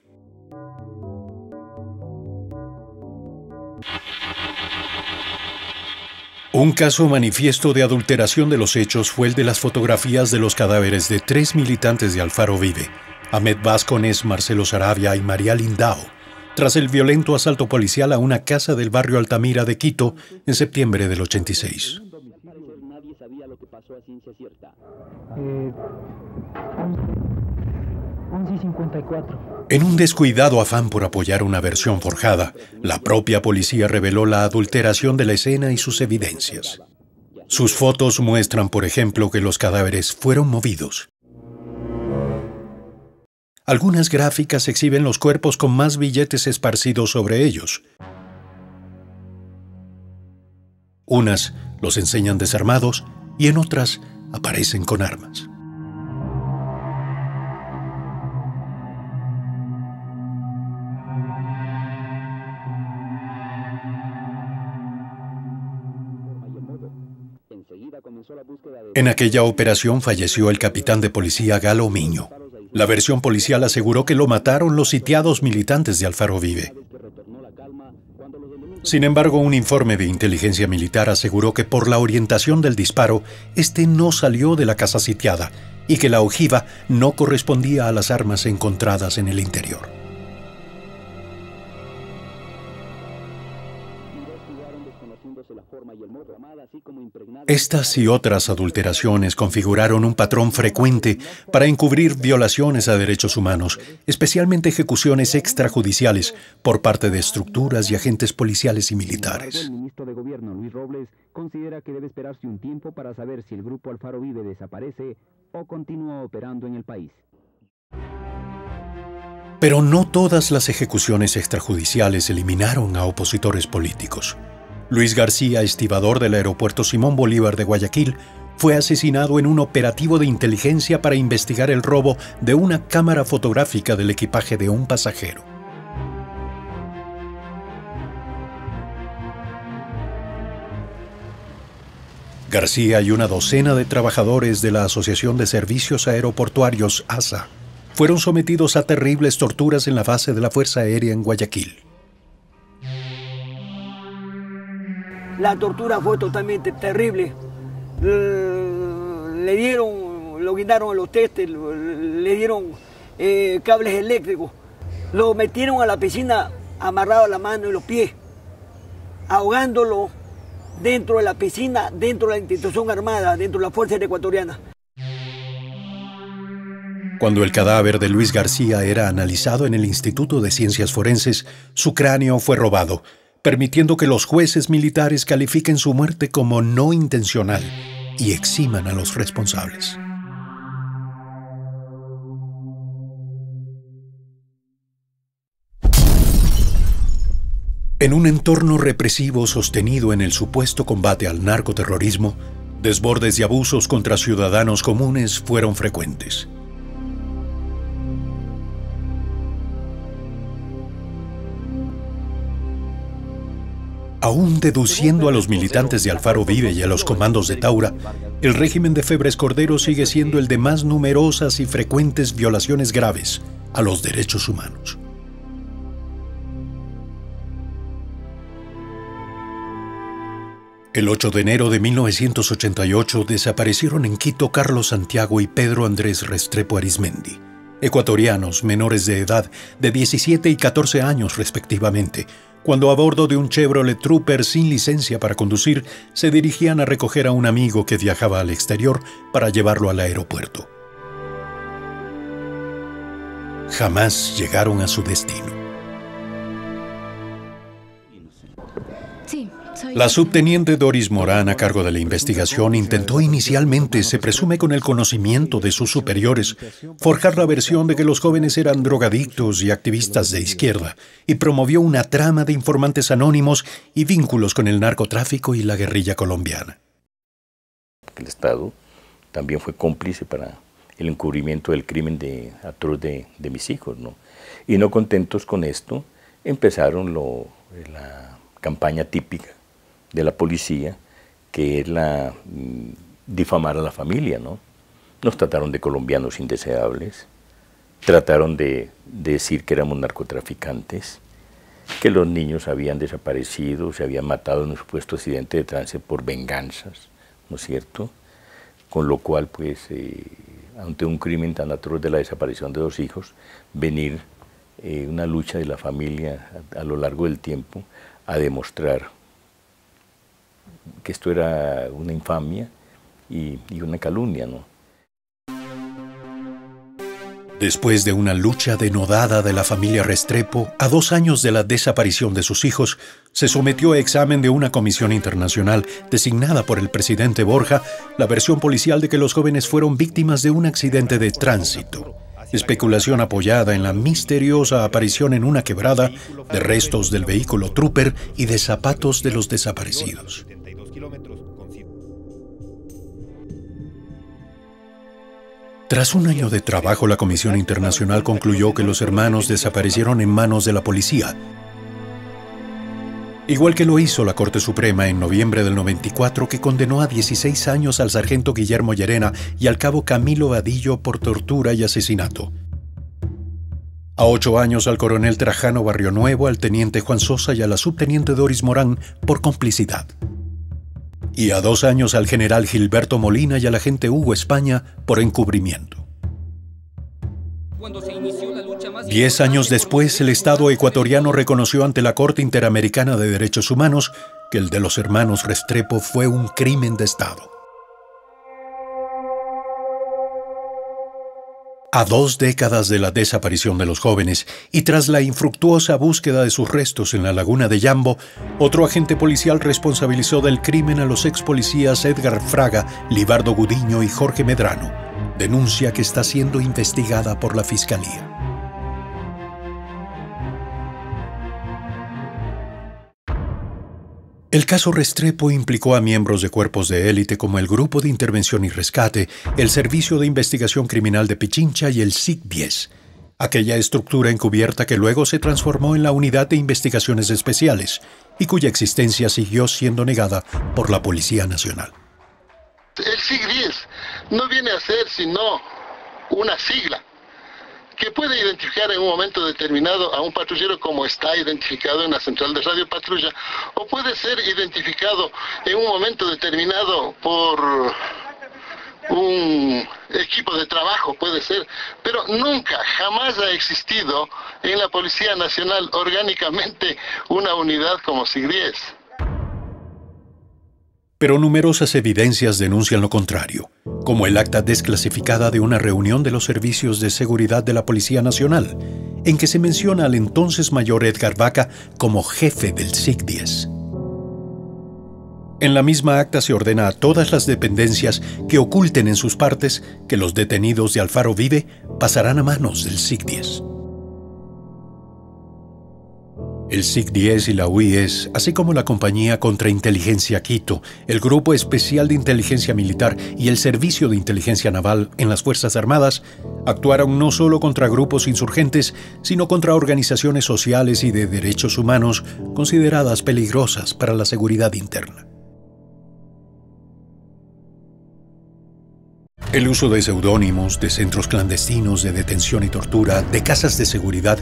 Un caso manifiesto de adulteración de los hechos fue el de las fotografías de los cadáveres de 3 militantes de Alfaro Vive, Ahmed Vázquez, Marcelo Saravia y María Lindao, tras el violento asalto policial a una casa del barrio Altamira de Quito en septiembre del 86. En un descuidado afán por apoyar una versión forjada, la propia policía reveló la adulteración de la escena y sus evidencias. Sus fotos muestran, por ejemplo, que los cadáveres fueron movidos. Algunas gráficas exhiben los cuerpos con más billetes esparcidos sobre ellos. Unas los enseñan desarmados y en otras aparecen con armas. En aquella operación falleció el capitán de policía Galo Miño. La versión policial aseguró que lo mataron los sitiados militantes de Alfaro Vive. Sin embargo, un informe de inteligencia militar aseguró que por la orientación del disparo, este no salió de la casa sitiada y que la ojiva no correspondía a las armas encontradas en el interior. Estas y otras adulteraciones configuraron un patrón frecuente para encubrir violaciones a derechos humanos, especialmente ejecuciones extrajudiciales por parte de estructuras y agentes policiales y militares. El ministro de Gobierno, Luis Robles, considera que debe esperarse un tiempo para saber si el grupo Alfaro Vive desaparece o continúa operando en el país. Pero no todas las ejecuciones extrajudiciales eliminaron a opositores políticos. Luis García, estibador del aeropuerto Simón Bolívar de Guayaquil, fue asesinado en un operativo de inteligencia para investigar el robo de una cámara fotográfica del equipaje de un pasajero. García y una docena de trabajadores de la Asociación de Servicios Aeroportuarios, ASA, fueron sometidos a terribles torturas en la base de la Fuerza Aérea en Guayaquil. La tortura fue totalmente terrible. Le dieron, lo guindaron a los testes, le dieron cables eléctricos. Lo metieron a la piscina amarrado a la mano y los pies, ahogándolo dentro de la piscina, dentro de la institución armada, dentro de la Fuerza Aérea Ecuatoriana. Cuando el cadáver de Luis García era analizado en el Instituto de Ciencias Forenses, su cráneo fue robado, permitiendo que los jueces militares califiquen su muerte como no intencional y eximan a los responsables. En un entorno represivo sostenido en el supuesto combate al narcoterrorismo, desbordes y abusos contra ciudadanos comunes fueron frecuentes. Aún deduciendo a los militantes de Alfaro Vive y a los comandos de Taura, el régimen de Febres Cordero sigue siendo el de más numerosas y frecuentes violaciones graves a los derechos humanos. El 8 de enero de 1988 desaparecieron en Quito Carlos Santiago y Pedro Andrés Restrepo Arizmendi, ecuatorianos menores de edad de 17 y 14 años respectivamente, cuando a bordo de un Chevrolet Trooper sin licencia para conducir se dirigían a recoger a un amigo que viajaba al exterior para llevarlo al aeropuerto. Jamás llegaron a su destino. La subteniente Doris Morán, a cargo de la investigación, intentó inicialmente, se presume con el conocimiento de sus superiores, forjar la versión de que los jóvenes eran drogadictos y activistas de izquierda, y promovió una trama de informantes anónimos y vínculos con el narcotráfico y la guerrilla colombiana. El Estado también fue cómplice para el encubrimiento del crimen atroz de mis hijos, ¿no? Y no contentos con esto, empezaron la campaña típica de la policía, que es difamar a la familia, ¿no? Nos trataron de colombianos indeseables, trataron de decir que éramos narcotraficantes, que los niños habían desaparecido, se habían matado en un supuesto accidente de tránsito por venganzas, ¿no es cierto? Con lo cual, pues, ante un crimen tan atroz de la desaparición de 2 hijos, venir una lucha de la familia a lo largo del tiempo a demostrar que esto era una infamia y una calumnia, ¿no? Después de una lucha denodada de la familia Restrepo, a 2 años de la desaparición de sus hijos, se sometió a examen de una comisión internacional designada por el presidente Borja la versión policial de que los jóvenes fueron víctimas de un accidente de tránsito. Especulación apoyada en la misteriosa aparición en una quebrada de restos del vehículo Trooper y de zapatos de los desaparecidos. Tras un año de trabajo, la Comisión Internacional concluyó que los hermanos desaparecieron en manos de la policía, igual que lo hizo la Corte Suprema en noviembre del 94, que condenó a 16 años al sargento Guillermo Llerena y al cabo Camilo Vadillo por tortura y asesinato. A 8 años al coronel Trajano Barrionuevo, al teniente Juan Sosa y a la subteniente Doris Morán por complicidad. Y a 2 años al general Gilberto Molina y al agente Hugo España por encubrimiento. 10 años después, el Estado ecuatoriano reconoció ante la Corte Interamericana de Derechos Humanos que el de los hermanos Restrepo fue un crimen de Estado. A 2 décadas de la desaparición de los jóvenes y tras la infructuosa búsqueda de sus restos en la laguna de Yambo, otro agente policial responsabilizó del crimen a los ex policías Edgar Fraga, Libardo Gudiño y Jorge Medrano, denuncia que está siendo investigada por la Fiscalía. El caso Restrepo implicó a miembros de cuerpos de élite como el Grupo de Intervención y Rescate, el Servicio de Investigación Criminal de Pichincha y el SIC-10, aquella estructura encubierta que luego se transformó en la Unidad de Investigaciones Especiales y cuya existencia siguió siendo negada por la Policía Nacional. El SIC-10 no viene a ser sino una sigla que puede identificar en un momento determinado a un patrullero como está identificado en la central de radio patrulla, o puede ser identificado en un momento determinado por un equipo de trabajo, puede ser, pero nunca, jamás ha existido en la Policía Nacional orgánicamente una unidad como SIC-10. Pero numerosas evidencias denuncian lo contrario, como el acta desclasificada de una reunión de los servicios de seguridad de la Policía Nacional, en que se menciona al entonces mayor Edgar Vaca como jefe del SIC-10. En la misma acta se ordena a todas las dependencias que oculten en sus partes que los detenidos de Alfaro Vive pasarán a manos del SIC-10. El SIC-10 y la UIS, así como la Compañía Contrainteligencia Quito, el Grupo Especial de Inteligencia Militar y el Servicio de Inteligencia Naval en las Fuerzas Armadas, actuaron no solo contra grupos insurgentes, sino contra organizaciones sociales y de derechos humanos consideradas peligrosas para la seguridad interna. El uso de seudónimos, de centros clandestinos de detención y tortura, de casas de seguridad,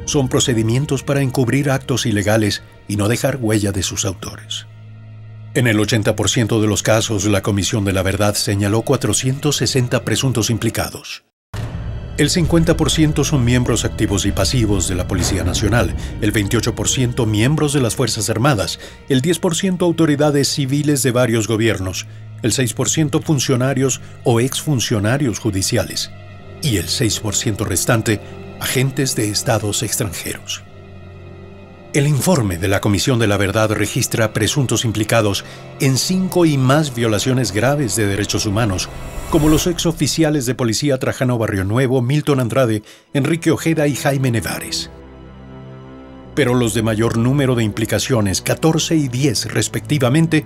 son procedimientos para encubrir actos ilegales y no dejar huella de sus autores. En el 80% de los casos, la Comisión de la Verdad señaló 460 presuntos implicados. El 50% son miembros activos y pasivos de la Policía Nacional, el 28% miembros de las Fuerzas Armadas, el 10% autoridades civiles de varios gobiernos, el 6% funcionarios o exfuncionarios judiciales y el 6% restante agentes de estados extranjeros. El informe de la Comisión de la Verdad registra presuntos implicados en 5 y más violaciones graves de derechos humanos, como los exoficiales de policía Trajano Barrionuevo, Milton Andrade, Enrique Ojeda y Jaime Nevares. Pero los de mayor número de implicaciones, 14 y 10 respectivamente,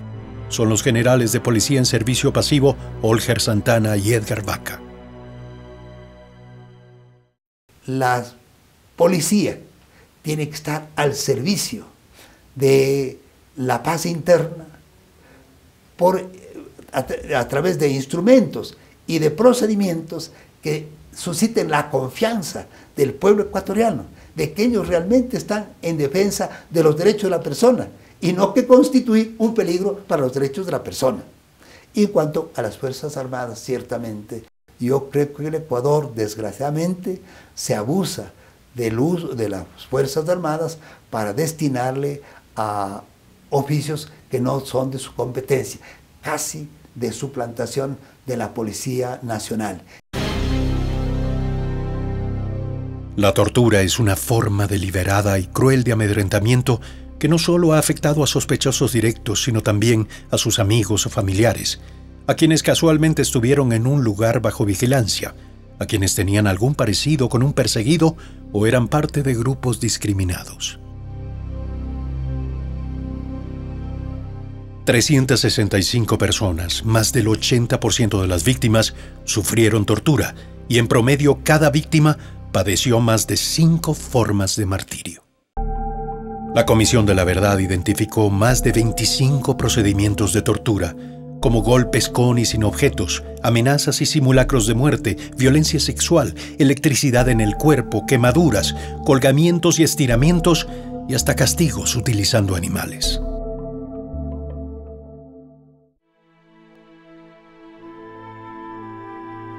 son los generales de policía en servicio pasivo Olger Santana y Edgar Vaca. La policía tiene que estar al servicio de la paz interna a través de instrumentos y de procedimientos que susciten la confianza del pueblo ecuatoriano, de que ellos realmente están en defensa de los derechos de la persona y no que constituir un peligro para los derechos de la persona. Y en cuanto a las Fuerzas Armadas, ciertamente, yo creo que el Ecuador, desgraciadamente, se abusa del uso de las Fuerzas Armadas para destinarle a oficios que no son de su competencia, casi de suplantación de la Policía Nacional. La tortura es una forma deliberada y cruel de amedrentamiento que no solo ha afectado a sospechosos directos, sino también a sus amigos o familiares, a quienes casualmente estuvieron en un lugar bajo vigilancia, a quienes tenían algún parecido con un perseguido o eran parte de grupos discriminados. 365 personas, más del 80% de las víctimas, sufrieron tortura y en promedio cada víctima padeció más de 5 formas de martirio. La Comisión de la Verdad identificó más de 25 procedimientos de tortura, como golpes con y sin objetos, amenazas y simulacros de muerte, violencia sexual, electricidad en el cuerpo, quemaduras, colgamientos y estiramientos, y hasta castigos utilizando animales.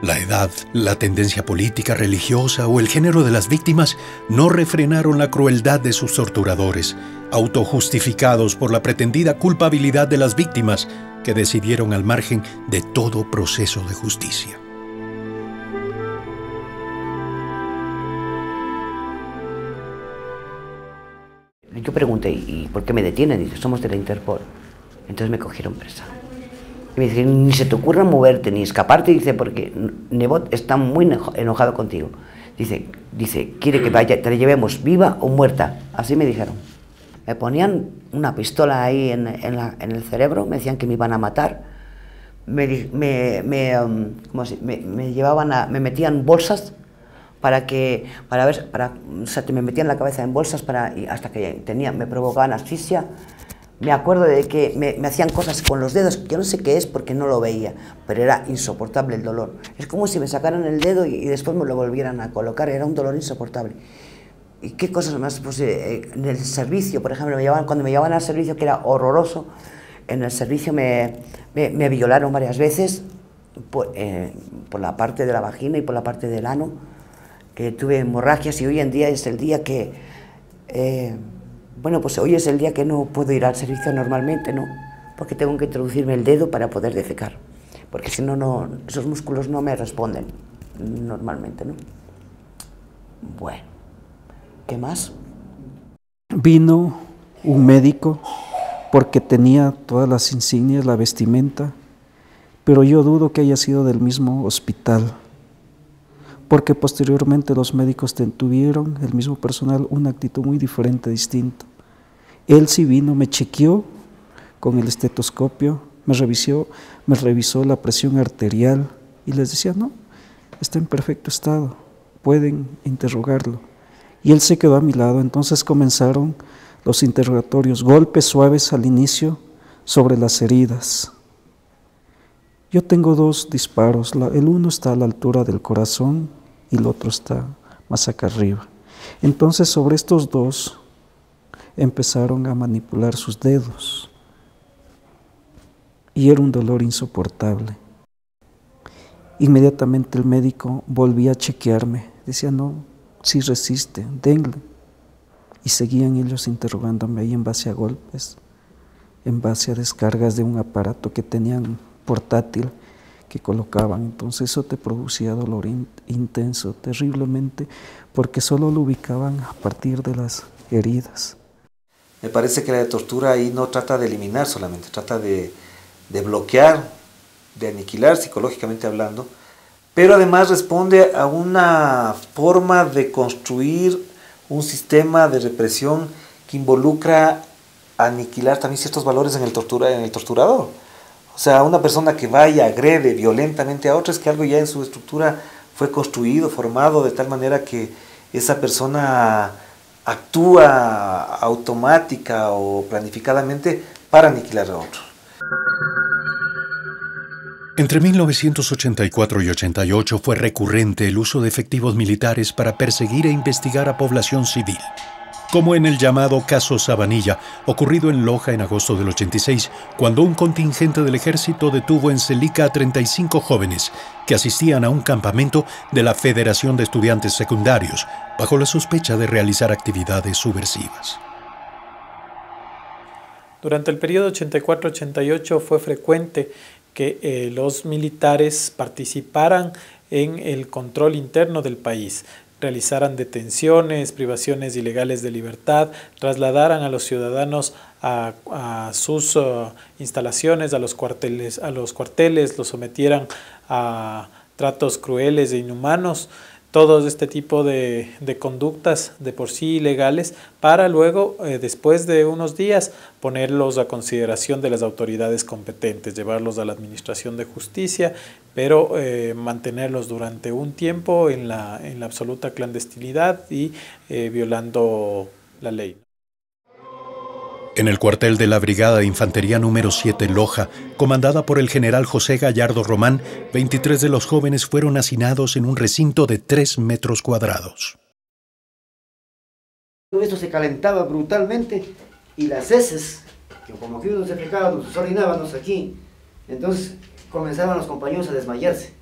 La edad, la tendencia política, religiosa o el género de las víctimas no refrenaron la crueldad de sus torturadores, autojustificados por la pretendida culpabilidad de las víctimas que decidieron al margen de todo proceso de justicia. Yo pregunté, ¿y por qué me detienen? Dice, somos de la Interpol. Entonces me cogieron presa. Y me dijeron, ni se te ocurra moverte, ni escaparte, dice, porque Nebot está muy enojado contigo. Dice, quiere que te la llevemos viva o muerta. Así me dijeron. Me ponían una pistola ahí en el cerebro, me decían que me iban a matar. Me metían bolsas me metían la cabeza en bolsas hasta que me provocaban asfixia. Me acuerdo de que me hacían cosas con los dedos, que yo no sé qué es porque no lo veía, pero era insoportable el dolor. Es como si me sacaran el dedo y después me lo volvieran a colocar, era un dolor insoportable. ¿Y qué cosas más? Pues en el servicio, por ejemplo, cuando me llevaban al servicio, que era horroroso, en el servicio me violaron varias veces por la parte de la vagina y por la parte del ano, que tuve hemorragias, y hoy en día es el día que... Bueno, pues hoy es el día que no puedo ir al servicio normalmente, ¿no? Porque tengo que introducirme el dedo para poder defecar. Porque si no, esos músculos no me responden normalmente, ¿no? Bueno, ¿qué más? Vino un médico porque tenía todas las insignias, la vestimenta, pero yo dudo que haya sido del mismo hospital, porque posteriormente los médicos tuvieron, el mismo personal, una actitud muy diferente, distinta. Él sí vino, me chequeó con el estetoscopio, me revisó la presión arterial y les decía, no, está en perfecto estado, pueden interrogarlo. Y él se quedó a mi lado, entonces comenzaron los interrogatorios, golpes suaves al inicio sobre las heridas. Yo tengo 2 disparos, el uno está a la altura del corazón y el otro está más acá arriba. Entonces sobre estos 2 empezaron a manipular sus dedos y era un dolor insoportable. Inmediatamente el médico volvía a chequearme, decía, no, si resiste, denle. Y seguían ellos interrogándome ahí en base a golpes, en base a descargas de un aparato que tenían portátil que colocaban. Entonces eso te producía dolor intenso, terriblemente, porque solo lo ubicaban a partir de las heridas. Me parece que la tortura ahí no trata de eliminar solamente, trata de bloquear, de aniquilar psicológicamente hablando, pero además responde a una forma de construir un sistema de represión que involucra aniquilar también ciertos valores en el torturador. O sea, una persona que va y agrede violentamente a otra es que algo ya en su estructura fue construido, formado de tal manera que esa persona actúa automática o planificadamente para aniquilar a otro. Entre 1984 y 88 fue recurrente el uso de efectivos militares para perseguir e investigar a población civil, como en el llamado caso Sabanilla, ocurrido en Loja en agosto del 86, cuando un contingente del ejército detuvo en Celica a 35 jóvenes que asistían a un campamento de la Federación de Estudiantes Secundarios, bajo la sospecha de realizar actividades subversivas. Durante el periodo 84-88 fue frecuente que los militares participaran en el control interno del país, realizaran detenciones, privaciones ilegales de libertad, trasladaran a los ciudadanos a sus instalaciones, a los cuarteles, los sometieran a tratos crueles e inhumanos, todo este tipo de conductas de por sí ilegales, para luego, después de unos días, ponerlos a consideración de las autoridades competentes, llevarlos a la Administración de Justicia, pero mantenerlos durante un tiempo en la absoluta clandestinidad y violando la ley. En el cuartel de la Brigada de Infantería número 7 Loja, comandada por el general José Gallardo Román, 23 de los jóvenes fueron hacinados en un recinto de 3 metros cuadrados. Esto se calentaba brutalmente y las heces, que como que uno se defecábamos, orinábamos aquí, entonces comenzaban los compañeros a desmayarse.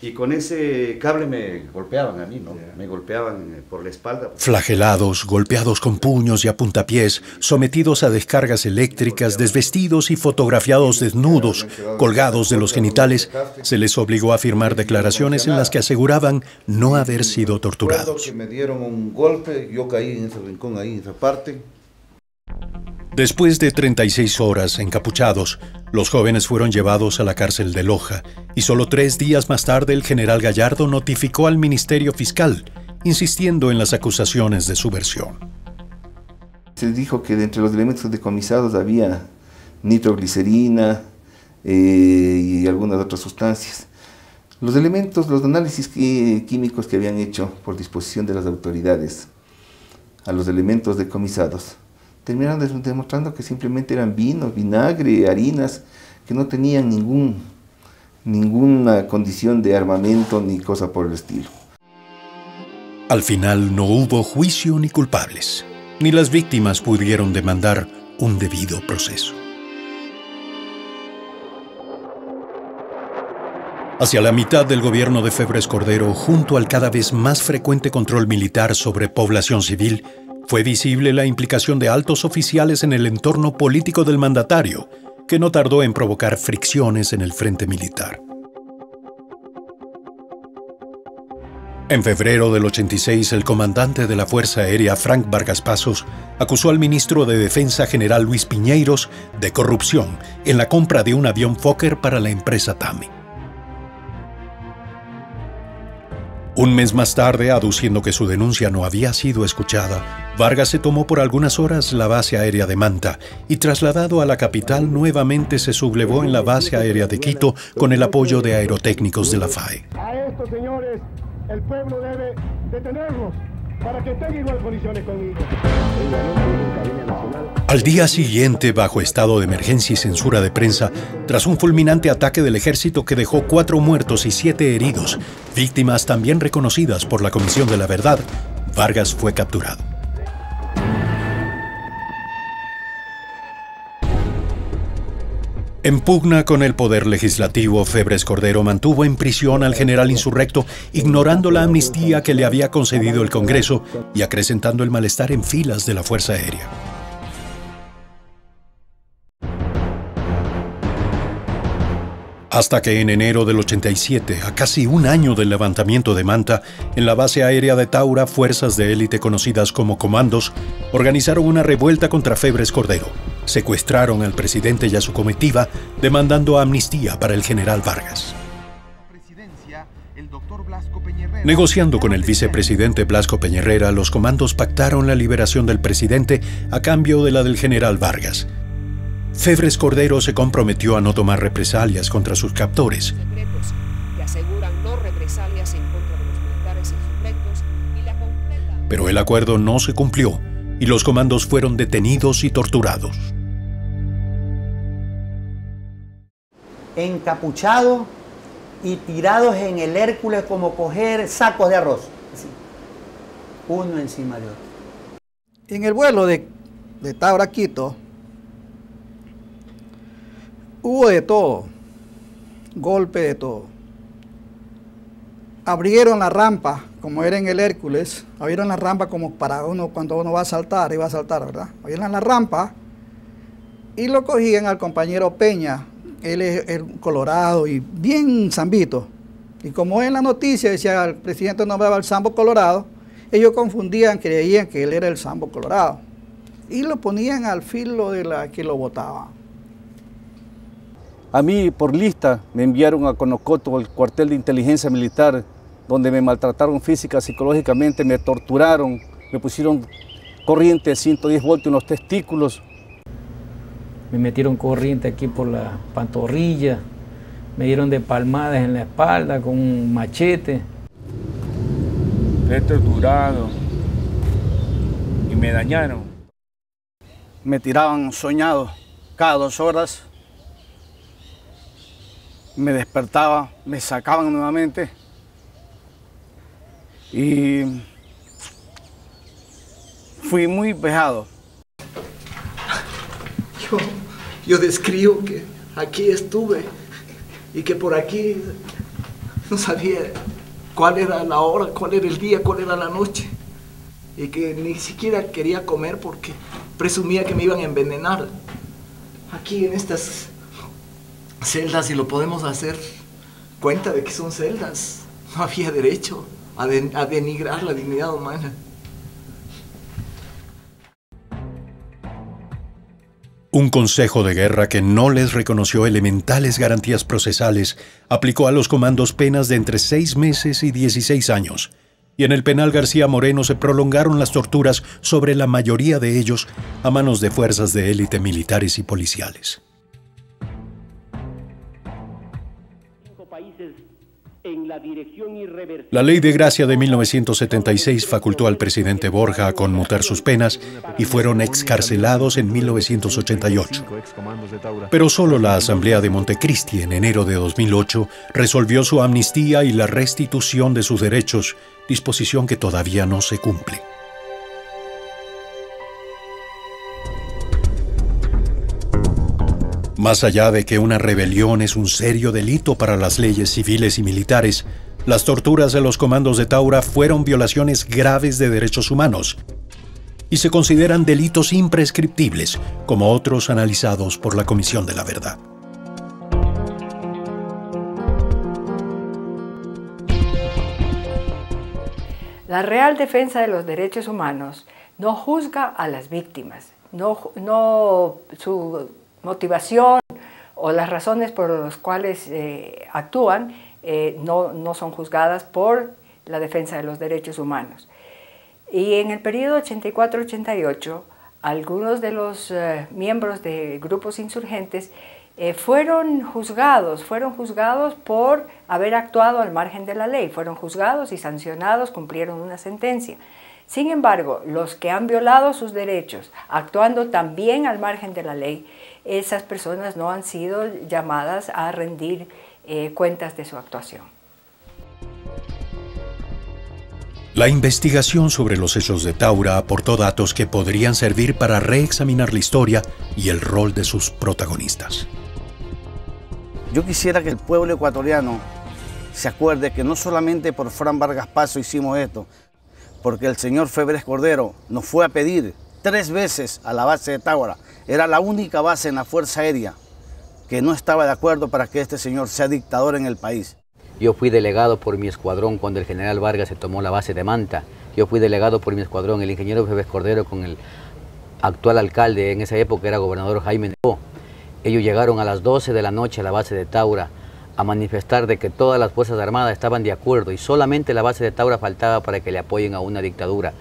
Y con ese cable me golpeaban a mí, ¿no? Me golpeaban por la espalda. Flagelados, golpeados con puños y a puntapiés, sometidos a descargas eléctricas, desvestidos y fotografiados desnudos, colgados de los genitales, se les obligó a firmar declaraciones en las que aseguraban no haber sido torturados. Que me dieron un golpe, yo caí en ese rincón ahí, en esa parte. Después de 36 horas encapuchados, los jóvenes fueron llevados a la cárcel de Loja y solo 3 días más tarde el general Gallardo notificó al Ministerio Fiscal, insistiendo en las acusaciones de subversión. Se dijo que entre los elementos decomisados había nitroglicerina y algunas otras sustancias. Los elementos, los análisis químicos que habían hecho por disposición de las autoridades a los elementos decomisados terminaron demostrando que simplemente eran vino, vinagre, harinas, que no tenían ninguna condición de armamento ni cosa por el estilo. Al final no hubo juicio ni culpables, ni las víctimas pudieron demandar un debido proceso. Hacia la mitad del gobierno de Febres Cordero, junto al cada vez más frecuente control militar sobre población civil, fue visible la implicación de altos oficiales en el entorno político del mandatario, que no tardó en provocar fricciones en el frente militar. En febrero del 86, el comandante de la Fuerza Aérea, Frank Vargas Pasos, acusó al ministro de Defensa, general Luis Piñeiros, de corrupción en la compra de un avión Fokker para la empresa TAMI. Un mes más tarde, aduciendo que su denuncia no había sido escuchada, Vargas se tomó por algunas horas la base aérea de Manta y, trasladado a la capital, nuevamente se sublevó en la base aérea de Quito con el apoyo de aerotécnicos de la FAE. A estos señores, el pueblo debe detenerlos para que estén en igual condiciones conmigo. Al día siguiente, bajo estado de emergencia y censura de prensa, tras un fulminante ataque del ejército que dejó 4 muertos y 7 heridos, víctimas también reconocidas por la Comisión de la Verdad, Vargas fue capturado. En pugna con el poder legislativo, Febres Cordero mantuvo en prisión al general insurrecto, ignorando la amnistía que le había concedido el Congreso y acrecentando el malestar en filas de la Fuerza Aérea. Hasta que en enero del 87, a casi un año del levantamiento de Manta, en la base aérea de Taura, fuerzas de élite conocidas como comandos organizaron una revuelta contra Febres Cordero. Secuestraron al presidente y a su comitiva, demandando amnistía para el general Vargas. Negociando con el vicepresidente Blasco Peñerrera, los comandos pactaron la liberación del presidente a cambio de la del general Vargas. Febres Cordero se comprometió a no tomar represalias contra sus captores. Pero el acuerdo no se cumplió y los comandos fueron detenidos y torturados. Encapuchados y tirados en el Hércules como coger sacos de arroz, así, uno encima de otro. En el vuelo de Taura a Quito hubo de todo, golpe de todo. Abrieron la rampa, como era en el Hércules, abrieron la rampa como para uno, cuando uno va a saltar, iba a saltar, ¿verdad? Abrieron la rampa y lo cogían al compañero Peña. Él es el colorado y bien zambito. Y como en la noticia decía el presidente nombraba al Sambo Colorado, ellos confundían, creían que él era el Sambo Colorado. Y lo ponían al filo de la que lo botaban. A mí, por lista, me enviaron a Conocoto, el cuartel de inteligencia militar, donde me maltrataron física, psicológicamente, me torturaron, me pusieron corriente de 110 voltios en los testículos. Me metieron corriente aquí por la pantorrilla, me dieron de palmadas en la espalda con un machete. He torturado y me dañaron. Me tiraban soñado cada 2 horas. Me despertaba, me sacaban nuevamente y fui muy vejado. Yo describo que aquí estuve y que por aquí no sabía cuál era la hora, cuál era el día, cuál era la noche. Y que ni siquiera quería comer porque presumía que me iban a envenenar. Aquí en estas celdas, si lo podemos hacer cuenta de que son celdas, no había derecho a denigrar la dignidad humana. Un consejo de guerra que no les reconoció elementales garantías procesales aplicó a los comandos penas de entre 6 meses y 16 años. Y en el penal García Moreno se prolongaron las torturas sobre la mayoría de ellos a manos de fuerzas de élite militares y policiales. La Ley de Gracia de 1976 facultó al presidente Borja a conmutar sus penas y fueron excarcelados en 1988. Pero solo la Asamblea de Montecristi en enero de 2008 resolvió su amnistía y la restitución de sus derechos, disposición que todavía no se cumple. Más allá de que una rebelión es un serio delito para las leyes civiles y militares, las torturas de los comandos de Taura fueron violaciones graves de derechos humanos y se consideran delitos imprescriptibles, como otros analizados por la Comisión de la Verdad. La Real Defensa de los Derechos Humanos no juzga a las víctimas, su motivación o las razones por las cuales actúan no son juzgadas por la defensa de los derechos humanos. Y en el periodo 84-88, algunos de los miembros de grupos insurgentes fueron juzgados por haber actuado al margen de la ley, fueron juzgados y sancionados, cumplieron una sentencia. Sin embargo, los que han violado sus derechos, actuando también al margen de la ley, esas personas no han sido llamadas a rendir cuentas de su actuación. La investigación sobre los hechos de Taura aportó datos que podrían servir para reexaminar la historia y el rol de sus protagonistas. Yo quisiera que el pueblo ecuatoriano se acuerde que no solamente por Fran Vargas Paso hicimos esto, porque el señor Febres Cordero nos fue a pedir 3 veces a la base de Tábara. Era la única base en la Fuerza Aérea que no estaba de acuerdo para que este señor sea dictador en el país. Yo fui delegado por mi escuadrón cuando el general Vargas se tomó la base de Manta. Yo fui delegado por mi escuadrón, el ingeniero Febres Cordero, con el actual alcalde, en esa época era gobernador Jaime Nebot. Ellos llegaron a las 12 de la noche a la base de Taura a manifestar de que todas las Fuerzas Armadas estaban de acuerdo y solamente la base de Taura faltaba para que le apoyen a una dictadura.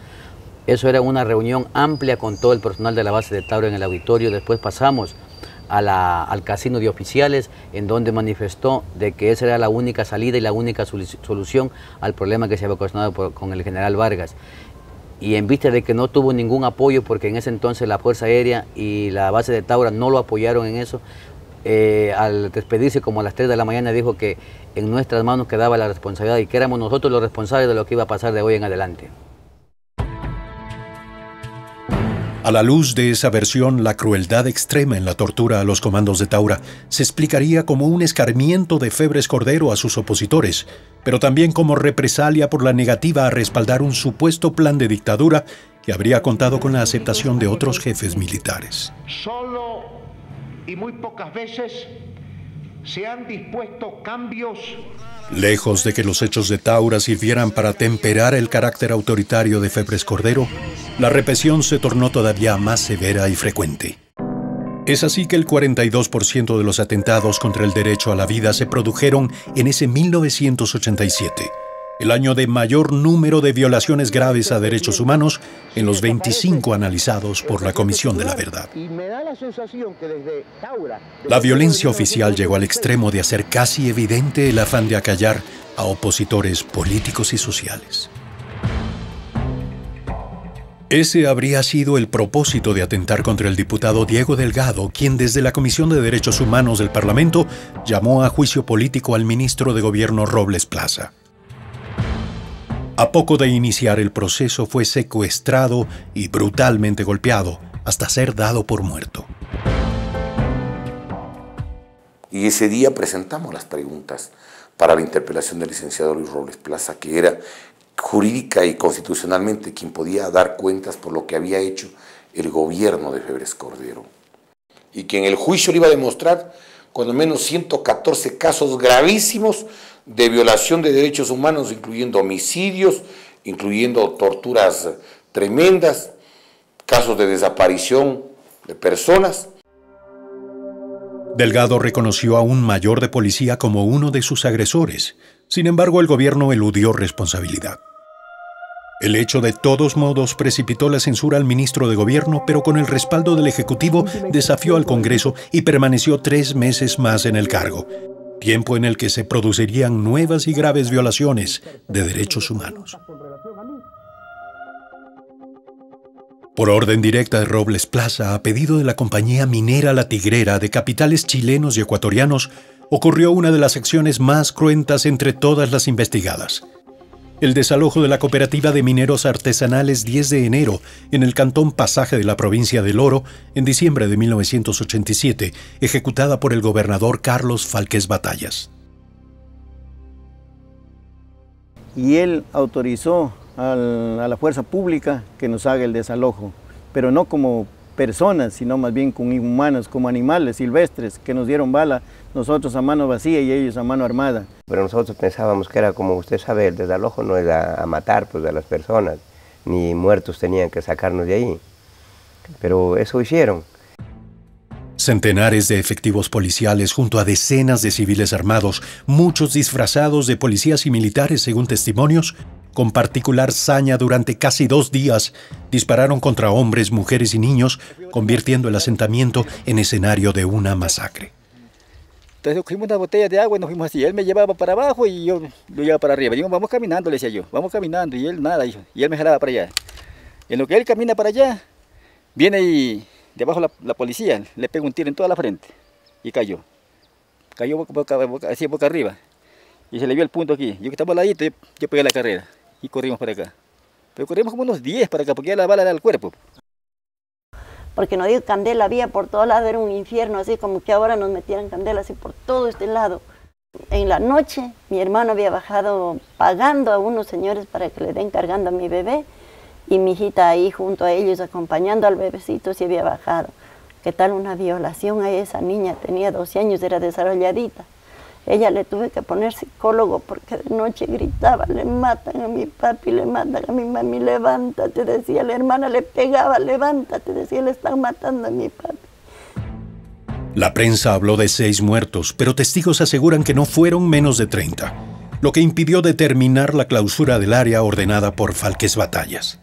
Eso era una reunión amplia con todo el personal de la base de Taura en el auditorio. Después pasamos al casino de oficiales, en donde manifestó de que esa era la única salida y la única solución al problema que se había ocasionado con el general Vargas. Y en vista de que no tuvo ningún apoyo, porque en ese entonces la Fuerza Aérea y la base de Taura no lo apoyaron en eso, al despedirse como a las 3 de la mañana dijo que en nuestras manos quedaba la responsabilidad y que éramos nosotros los responsables de lo que iba a pasar de hoy en adelante. A la luz de esa versión, la crueldad extrema en la tortura a los comandos de Taura se explicaría como un escarmiento de Febres Cordero a sus opositores, pero también como represalia por la negativa a respaldar un supuesto plan de dictadura que habría contado con la aceptación de otros jefes militares. Solo y muy pocas veces se han dispuesto cambios. Lejos de que los hechos de Taura sirvieran para temperar el carácter autoritario de Febres Cordero, la represión se tornó todavía más severa y frecuente. Es así que el 42% de los atentados contra el derecho a la vida se produjeron en ese 1987, el año de mayor número de violaciones graves a derechos humanos en los 25 analizados por la Comisión de la Verdad. La violencia oficial llegó al extremo de hacer casi evidente el afán de acallar a opositores políticos y sociales. Ese habría sido el propósito de atentar contra el diputado Diego Delgado, quien desde la Comisión de Derechos Humanos del Parlamento llamó a juicio político al ministro de Gobierno Robles Plaza. A poco de iniciar el proceso fue secuestrado y brutalmente golpeado hasta ser dado por muerto. Y ese día presentamos las preguntas para la interpelación del licenciado Luis Robles Plaza, que era jurídica y constitucionalmente quien podía dar cuentas por lo que había hecho el gobierno de Febres Cordero. Y que en el juicio le iba a demostrar cuando menos 114 casos gravísimos de violación de derechos humanos, incluyendo homicidios, incluyendo torturas tremendas, casos de desaparición de personas. Delgado reconoció a un mayor de policía como uno de sus agresores. Sin embargo, el gobierno eludió responsabilidad. El hecho de todos modos precipitó la censura al ministro de Gobierno, pero con el respaldo del Ejecutivo desafió al Congreso y permaneció 3 meses más en el cargo, tiempo en el que se producirían nuevas y graves violaciones de derechos humanos. Por orden directa de Robles Plaza, a pedido de la compañía minera La Tigrera de capitales chilenos y ecuatorianos, ocurrió una de las acciones más cruentas entre todas las investigadas. El desalojo de la cooperativa de mineros artesanales 10 de enero en el cantón Pasaje de la provincia del Oro en diciembre de 1987, ejecutada por el gobernador Carlos Falqués Batallas. Y él autorizó a la fuerza pública que nos haga el desalojo, pero no como personas, sino más bien como humanos, como animales silvestres que nos dieron bala, nosotros a mano vacía y ellos a mano armada. Pero nosotros pensábamos que era, como usted sabe, el desalojo no es a matar pues, a las personas, ni muertos tenían que sacarnos de ahí, pero eso hicieron. Centenares de efectivos policiales junto a decenas de civiles armados, muchos disfrazados de policías y militares según testimonios, con particular saña durante casi 2 días, dispararon contra hombres, mujeres y niños, convirtiendo el asentamiento en escenario de una masacre. Entonces cogimos una botella de agua y nos fuimos así. Él me llevaba para abajo y yo lo llevaba para arriba. Digo, vamos caminando, le decía yo, vamos caminando. Y él nada, hijo. Y él me jalaba para allá. En lo que él camina para allá, viene y de abajo la policía, le pega un tiro en toda la frente y cayó. Cayó así boca arriba. Y se le vio el punto aquí. Yo que estaba al ladito, yo pegué la carrera y corrimos para acá. Pero corrimos como unos 10 para acá, porque ya la bala era al cuerpo. Porque no dio candela, había por todos lados, era un infierno, así como que ahora nos metieran candela así por todo este lado. En la noche, mi hermano había bajado pagando a unos señores para que le den cargando a mi bebé, y mi hijita ahí junto a ellos, acompañando al bebecito, se había bajado. ¿Qué tal una violación a esa niña? Tenía 12 años, era desarrolladita. Ella le tuve que poner psicólogo porque de noche gritaba, le matan a mi papi, le matan a mi mami, levántate, decía, la hermana le pegaba, levántate, decía, le están matando a mi papi. La prensa habló de 6 muertos, pero testigos aseguran que no fueron menos de 30, lo que impidió determinar la clausura del área ordenada por Falqués Batallas.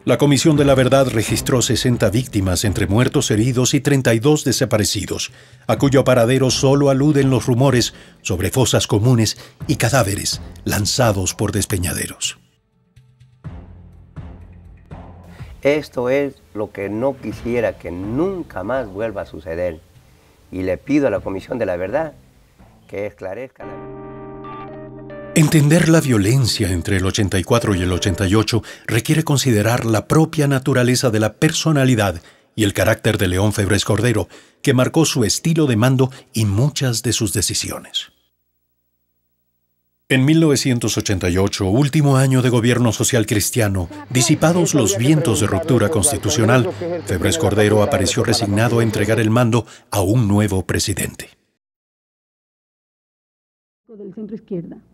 La Comisión de la Verdad registró 60 víctimas entre muertos, heridos y 32 desaparecidos, a cuyo paradero solo aluden los rumores sobre fosas comunes y cadáveres lanzados por despeñaderos. Esto es lo que no quisiera que nunca más vuelva a suceder. Y le pido a la Comisión de la Verdad que esclarezca la verdad. Entender la violencia entre el 84 y el 88 requiere considerar la propia naturaleza de la personalidad y el carácter de León Febres Cordero, que marcó su estilo de mando y muchas de sus decisiones. En 1988, último año de gobierno social cristiano, disipados los vientos de ruptura constitucional, Febres Cordero apareció resignado a entregar el mando a un nuevo presidente.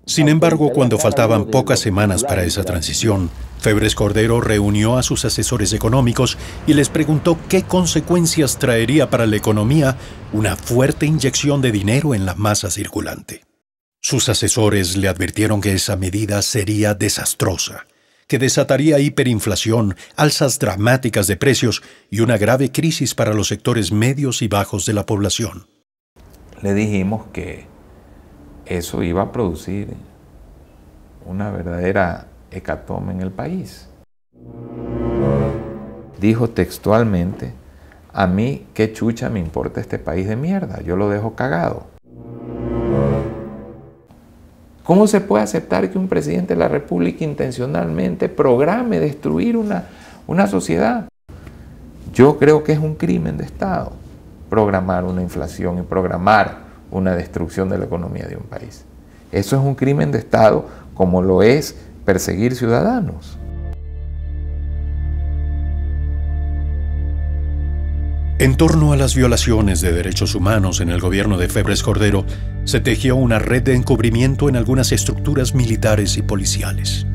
Sin embargo, cuando faltaban pocas semanas para esa transición, Febres Cordero reunió a sus asesores económicos y les preguntó qué consecuencias traería para la economía una fuerte inyección de dinero en la masa circulante. Sus asesores le advirtieron que esa medida sería desastrosa, que desataría hiperinflación, alzas dramáticas de precios y una grave crisis para los sectores medios y bajos de la población. Le dijimos que eso iba a producir una verdadera hecatombe en el país. Dijo textualmente, a mí qué chucha me importa este país de mierda, yo lo dejo cagado. ¿Cómo se puede aceptar que un presidente de la República intencionalmente programe destruir una sociedad? Yo creo que es un crimen de Estado. programar una inflación y programar una destrucción de la economía de un país. Eso es un crimen de Estado, como lo es perseguir ciudadanos. En torno a las violaciones de derechos humanos en el gobierno de Febres Cordero, se tejió una red de encubrimiento en algunas estructuras militares y policiales.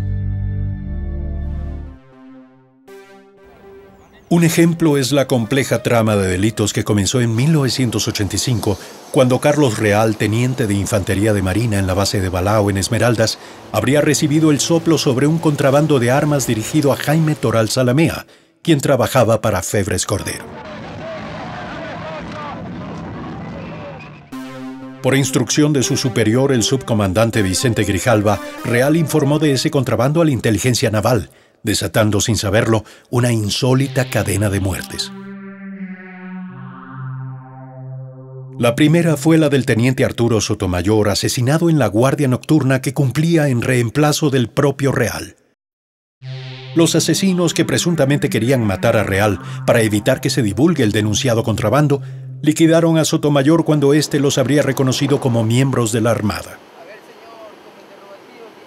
Un ejemplo es la compleja trama de delitos que comenzó en 1985, cuando Carlos Real, teniente de Infantería de Marina en la base de Balao en Esmeraldas, habría recibido el soplo sobre un contrabando de armas dirigido a Jaime Toral Zalamea, quien trabajaba para Febres Cordero. Por instrucción de su superior, el subcomandante Vicente Grijalva, Real informó de ese contrabando a la inteligencia naval, desatando sin saberlo una insólita cadena de muertes. La primera fue la del teniente Arturo Sotomayor, asesinado en la guardia nocturna que cumplía en reemplazo del propio Real. Los asesinos, que presuntamente querían matar a Real para evitar que se divulgue el denunciado contrabando, liquidaron a Sotomayor cuando éste los habría reconocido como miembros de la Armada.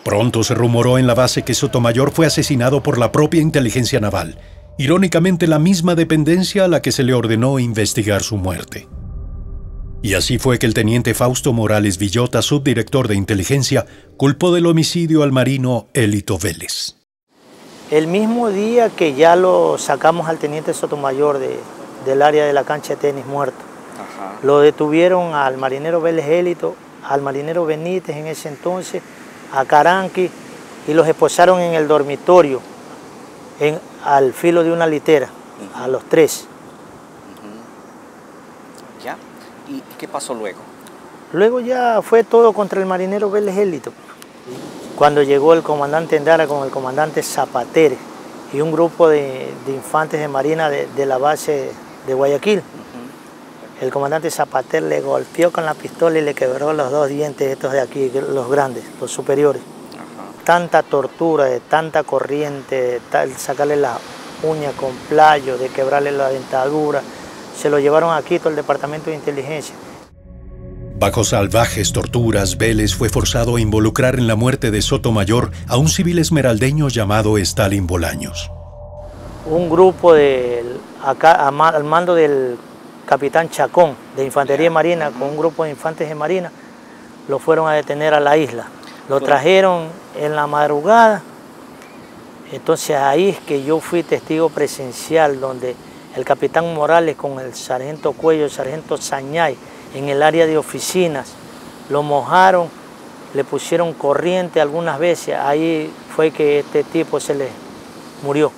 Pronto se rumoró en la base que Sotomayor fue asesinado por la propia inteligencia naval, irónicamente la misma dependencia a la que se le ordenó investigar su muerte. Y así fue que el teniente Fausto Morales Villota, subdirector de inteligencia, culpó del homicidio al marino Elito Vélez. El mismo día que ya lo sacamos al teniente Sotomayor del área de la cancha de tenis muerto, lo detuvieron al marinero Vélez Elito, al marinero Benítez en ese entonces, a Caranqui, y los esposaron en el dormitorio, al filo de una litera, a los tres. ¿Ya? ¿Y qué pasó luego? Luego ya fue todo contra el marinero Vélez Elito. Cuando llegó el comandante Endara con el comandante Zapater y un grupo de infantes de marina de la base de Guayaquil, el comandante Zapater le golpeó con la pistola y le quebró los dos dientes estos de aquí, los grandes, los superiores. Tanta tortura, de tanta corriente, de sacarle la uña con playo, de quebrarle la dentadura, se lo llevaron a Quito, al departamento de inteligencia. Bajo salvajes torturas, Vélez fue forzado a involucrar en la muerte de Sotomayor a un civil esmeraldeño llamado Stalin Bolaños. Un grupo al mando del capitán Chacón, de Infantería Marina, con un grupo de infantes de Marina, lo fueron a detener a la isla. Lo trajeron en la madrugada, entonces ahí es que yo fui testigo presencial, donde el capitán Morales con el sargento Cuello, el sargento Sañay, en el área de oficinas, lo mojaron, le pusieron corriente algunas veces, ahí fue que este tipo se le murió.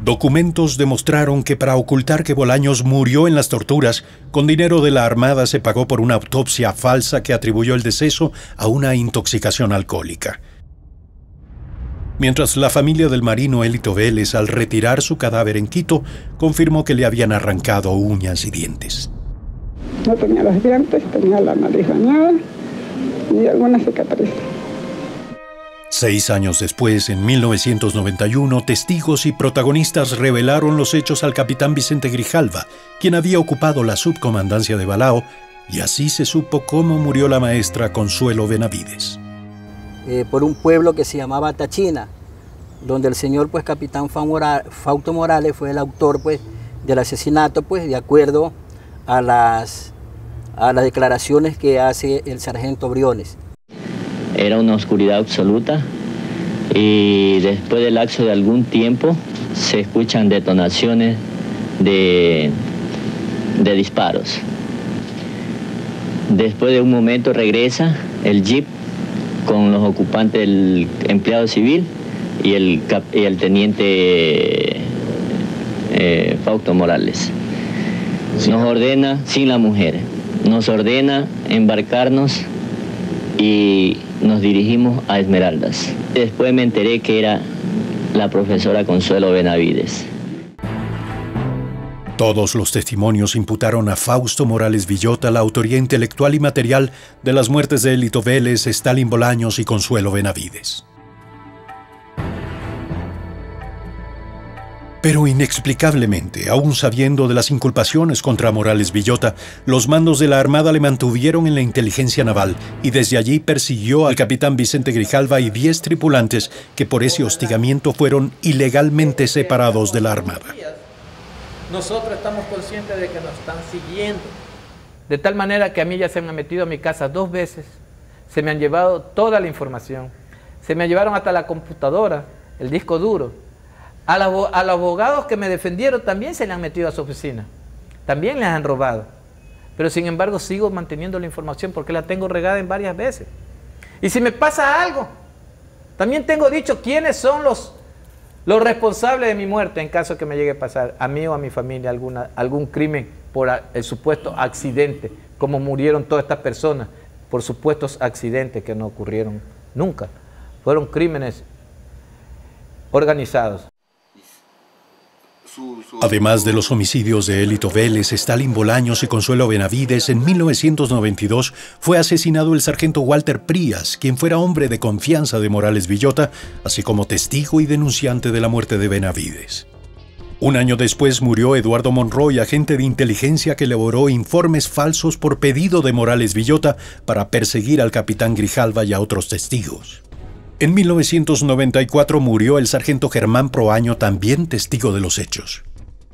Documentos demostraron que para ocultar que Bolaños murió en las torturas, con dinero de la Armada se pagó por una autopsia falsa que atribuyó el deceso a una intoxicación alcohólica. Mientras la familia del marino Elito Vélez, al retirar su cadáver en Quito, confirmó que le habían arrancado uñas y dientes. No tenía los dientes, tenía la nariz dañada y algunas cicatrices. 6 años después, en 1991, testigos y protagonistas revelaron los hechos al capitán Vicente Grijalva, quien había ocupado la subcomandancia de Balao, y así se supo cómo murió la maestra Consuelo Benavides. Por un pueblo que se llamaba Tachina, donde el señor capitán Fausto Morales fue el autor del asesinato, de acuerdo a las declaraciones que hace el sargento Briones. Era una oscuridad absoluta y después del lapso de algún tiempo se escuchan detonaciones de disparos. Después de un momento regresa el jeep con los ocupantes del empleado civil y el teniente Fausto Morales. Nos ordena, sin la mujer, nos ordena embarcarnos y nos dirigimos a Esmeraldas. Después me enteré que era la profesora Consuelo Benavides. Todos los testimonios imputaron a Fausto Morales Villota la autoría intelectual y material de las muertes de Elito Vélez, Stalin Bolaños y Consuelo Benavides. Pero inexplicablemente, aún sabiendo de las inculpaciones contra Morales Villota, los mandos de la Armada le mantuvieron en la inteligencia naval y desde allí persiguió al capitán Vicente Grijalva y 10 tripulantes que por ese hostigamiento fueron ilegalmente separados de la Armada. Nosotros estamos conscientes de que nos están siguiendo. De tal manera que a mí ya se me han metido a mi casa 2 veces, se me han llevado toda la información, se me llevaron hasta la computadora, el disco duro. A los abogados que me defendieron también se le han metido a su oficina, también les han robado. Pero sin embargo sigo manteniendo la información porque la tengo regada en varias veces. Y si me pasa algo, también tengo dicho quiénes son los responsables de mi muerte en caso que me llegue a pasar a mí o a mi familia algún crimen por el supuesto accidente, como murieron todas estas personas por supuestos accidentes que no ocurrieron nunca. Fueron crímenes organizados. Además de los homicidios de Elito Vélez, Stalin Bolaños y Consuelo Benavides, en 1992 fue asesinado el sargento Walter Prías, quien fuera hombre de confianza de Morales Villota, así como testigo y denunciante de la muerte de Benavides. Un año después murió Eduardo Monroy, agente de inteligencia que elaboró informes falsos por pedido de Morales Villota para perseguir al capitán Grijalva y a otros testigos. En 1994 murió el sargento Germán Proaño, también testigo de los hechos.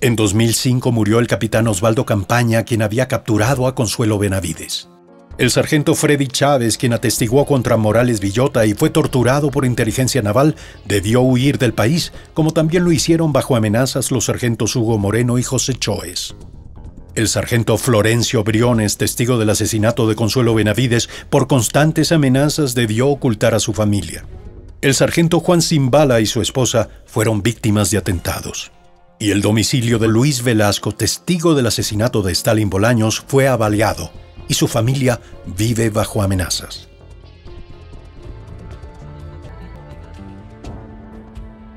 En 2005 murió el capitán Osvaldo Campaña, quien había capturado a Consuelo Benavides. El sargento Freddy Chávez, quien atestiguó contra Morales Villota y fue torturado por inteligencia naval, debió huir del país, como también lo hicieron bajo amenazas los sargentos Hugo Moreno y José Choes. El sargento Florencio Briones, testigo del asesinato de Consuelo Benavides, por constantes amenazas debió ocultar a su familia. El sargento Juan Zimbala y su esposa fueron víctimas de atentados. Y el domicilio de Luis Velasco, testigo del asesinato de Stalin Bolaños, fue avaliado y su familia vive bajo amenazas.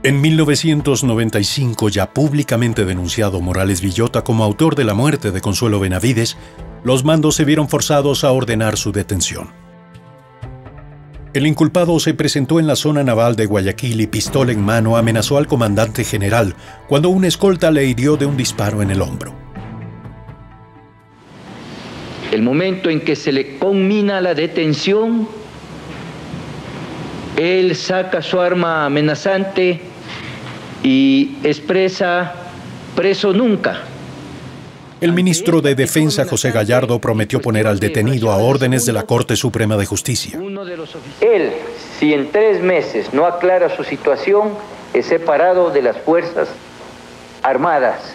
En 1995, ya públicamente denunciado Morales Villota como autor de la muerte de Consuelo Benavides, los mandos se vieron forzados a ordenar su detención. El inculpado se presentó en la zona naval de Guayaquil y pistola en mano amenazó al comandante general cuando un escolta le hirió de un disparo en el hombro. El momento en que se le conmina la detención, él saca su arma amenazante y expresa: preso nunca. El ministro de Defensa, José Gallardo, prometió poner al detenido a órdenes de la Corte Suprema de Justicia. Él, si en 3 meses no aclara su situación, es separado de las Fuerzas Armadas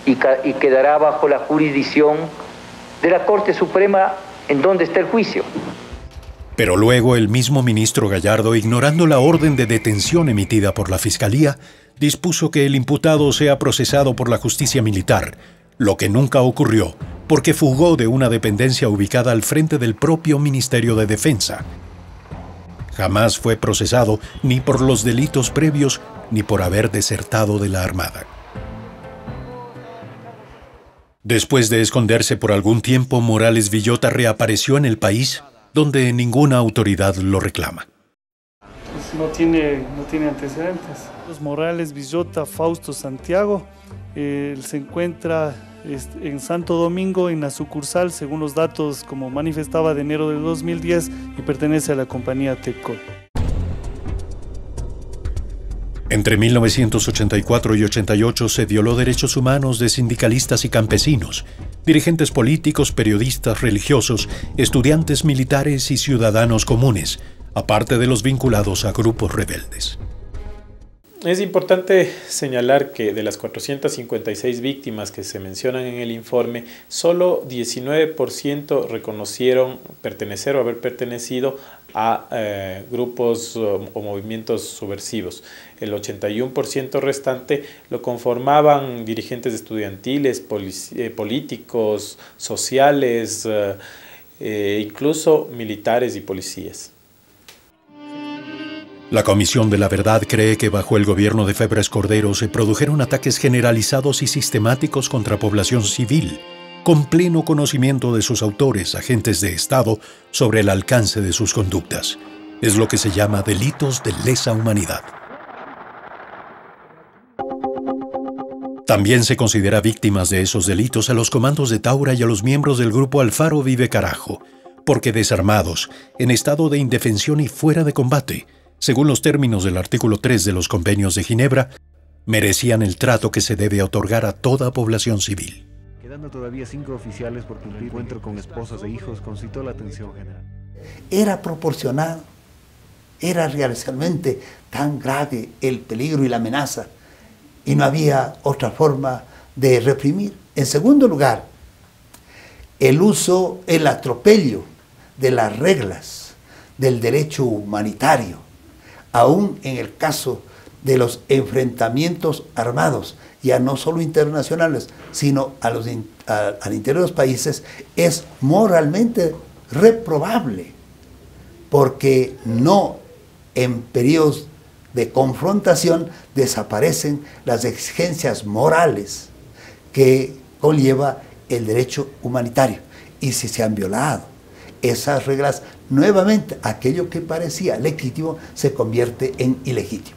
y quedará bajo la jurisdicción de la Corte Suprema en donde está el juicio. Pero luego el mismo ministro Gallardo, ignorando la orden de detención emitida por la Fiscalía, dispuso que el imputado sea procesado por la justicia militar, lo que nunca ocurrió porque fugó de una dependencia ubicada al frente del propio Ministerio de Defensa. Jamás fue procesado ni por los delitos previos ni por haber desertado de la Armada. Después de esconderse por algún tiempo, Morales Villota reapareció en el país, donde ninguna autoridad lo reclama. No tiene antecedentes. Los Morales Villota Fausto Santiago, se encuentra en Santo Domingo, en la sucursal, según los datos como manifestaba, de enero del 2010, y pertenece a la compañía TECCOL. Entre 1984 y 88 se violó derechos humanos de sindicalistas y campesinos, dirigentes políticos, periodistas, religiosos, estudiantes militares y ciudadanos comunes, aparte de los vinculados a grupos rebeldes. Es importante señalar que de las 456 víctimas que se mencionan en el informe, solo 19% reconocieron pertenecer o haber pertenecido a grupos o movimientos subversivos. El 81% restante lo conformaban dirigentes estudiantiles, políticos, sociales, incluso militares y policías. La Comisión de la Verdad cree que bajo el gobierno de Febres Cordero se produjeron ataques generalizados y sistemáticos contra población civil, con pleno conocimiento de sus autores, agentes de Estado, sobre el alcance de sus conductas. Es lo que se llama delitos de lesa humanidad. También se considera víctimas de esos delitos a los comandos de Taura y a los miembros del grupo Alfaro Vive Carajo, porque desarmados, en estado de indefensión y fuera de combate, según los términos del artículo 3 de los Convenios de Ginebra, merecían el trato que se debe otorgar a toda población civil. Quedando todavía 5 oficiales por cumplir encuentro con esposas e hijos, concitó la atención general. Era proporcionado, era realmente tan grave el peligro y la amenaza, y no había otra forma de reprimir. En segundo lugar, el uso, el atropello de las reglas del derecho humanitario, aún en el caso de los enfrentamientos armados, ya no solo internacionales, sino al interior de los países, es moralmente reprobable, porque no en periodos de confrontación desaparecen las exigencias morales que conlleva el derecho humanitario. Y si se han violado esas reglas, nuevamente aquello que parecía legítimo se convierte en ilegítimo.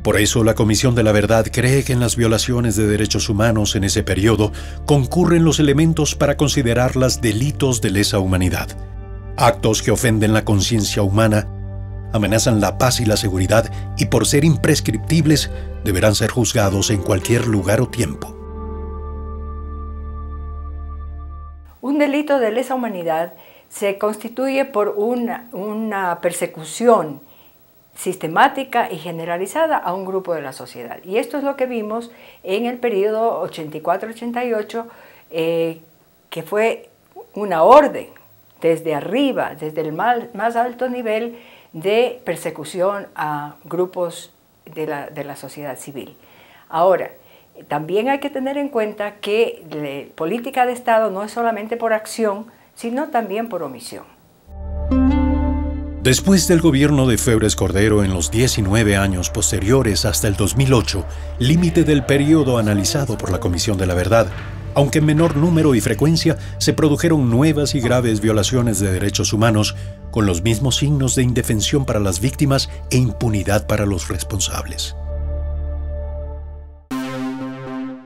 Por eso la Comisión de la Verdad cree que en las violaciones de derechos humanos en ese periodo concurren los elementos para considerarlas delitos de lesa humanidad, actos que ofenden la conciencia humana, amenazan la paz y la seguridad y por ser imprescriptibles deberán ser juzgados en cualquier lugar o tiempo. Un delito de lesa humanidad se constituye por una persecución sistemática y generalizada a un grupo de la sociedad. Y esto es lo que vimos en el periodo 84-88, que fue una orden desde arriba, desde el más alto nivel de persecución a grupos de la sociedad civil. Ahora, también hay que tener en cuenta que la política de Estado no es solamente por acción, sino también por omisión. Después del gobierno de Febres Cordero en los 19 años posteriores hasta el 2008, límite del periodo analizado por la Comisión de la Verdad, aunque en menor número y frecuencia, se produjeron nuevas y graves violaciones de derechos humanos con los mismos signos de indefensión para las víctimas e impunidad para los responsables.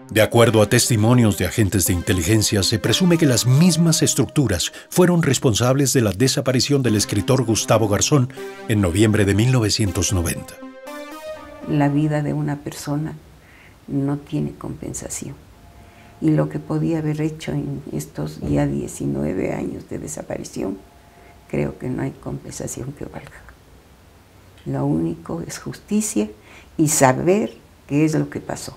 De acuerdo a testimonios de agentes de inteligencia, se presume que las mismas estructuras fueron responsables de la desaparición del escritor Gustavo Garzón en noviembre de 1990. La vida de una persona no tiene compensación. Y lo que podía haber hecho en estos ya 19 años de desaparición, creo que no hay compensación que valga. Lo único es justicia y saber qué es lo que pasó.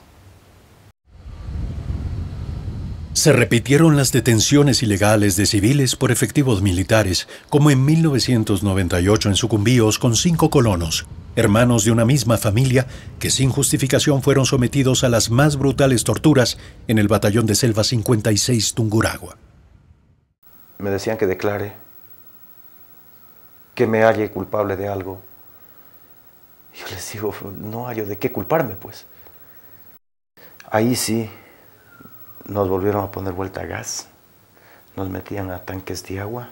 Se repitieron las detenciones ilegales de civiles por efectivos militares, como en 1998 en Sucumbíos con 5 colonos, hermanos de una misma familia, que sin justificación fueron sometidos a las más brutales torturas en el batallón de Selva 56 Tungurahua. Me decían que declare, que me halle culpable de algo. Yo les digo, no hallo de qué culparme, pues. Ahí sí nos volvieron a poner vuelta a gas, nos metían a tanques de agua,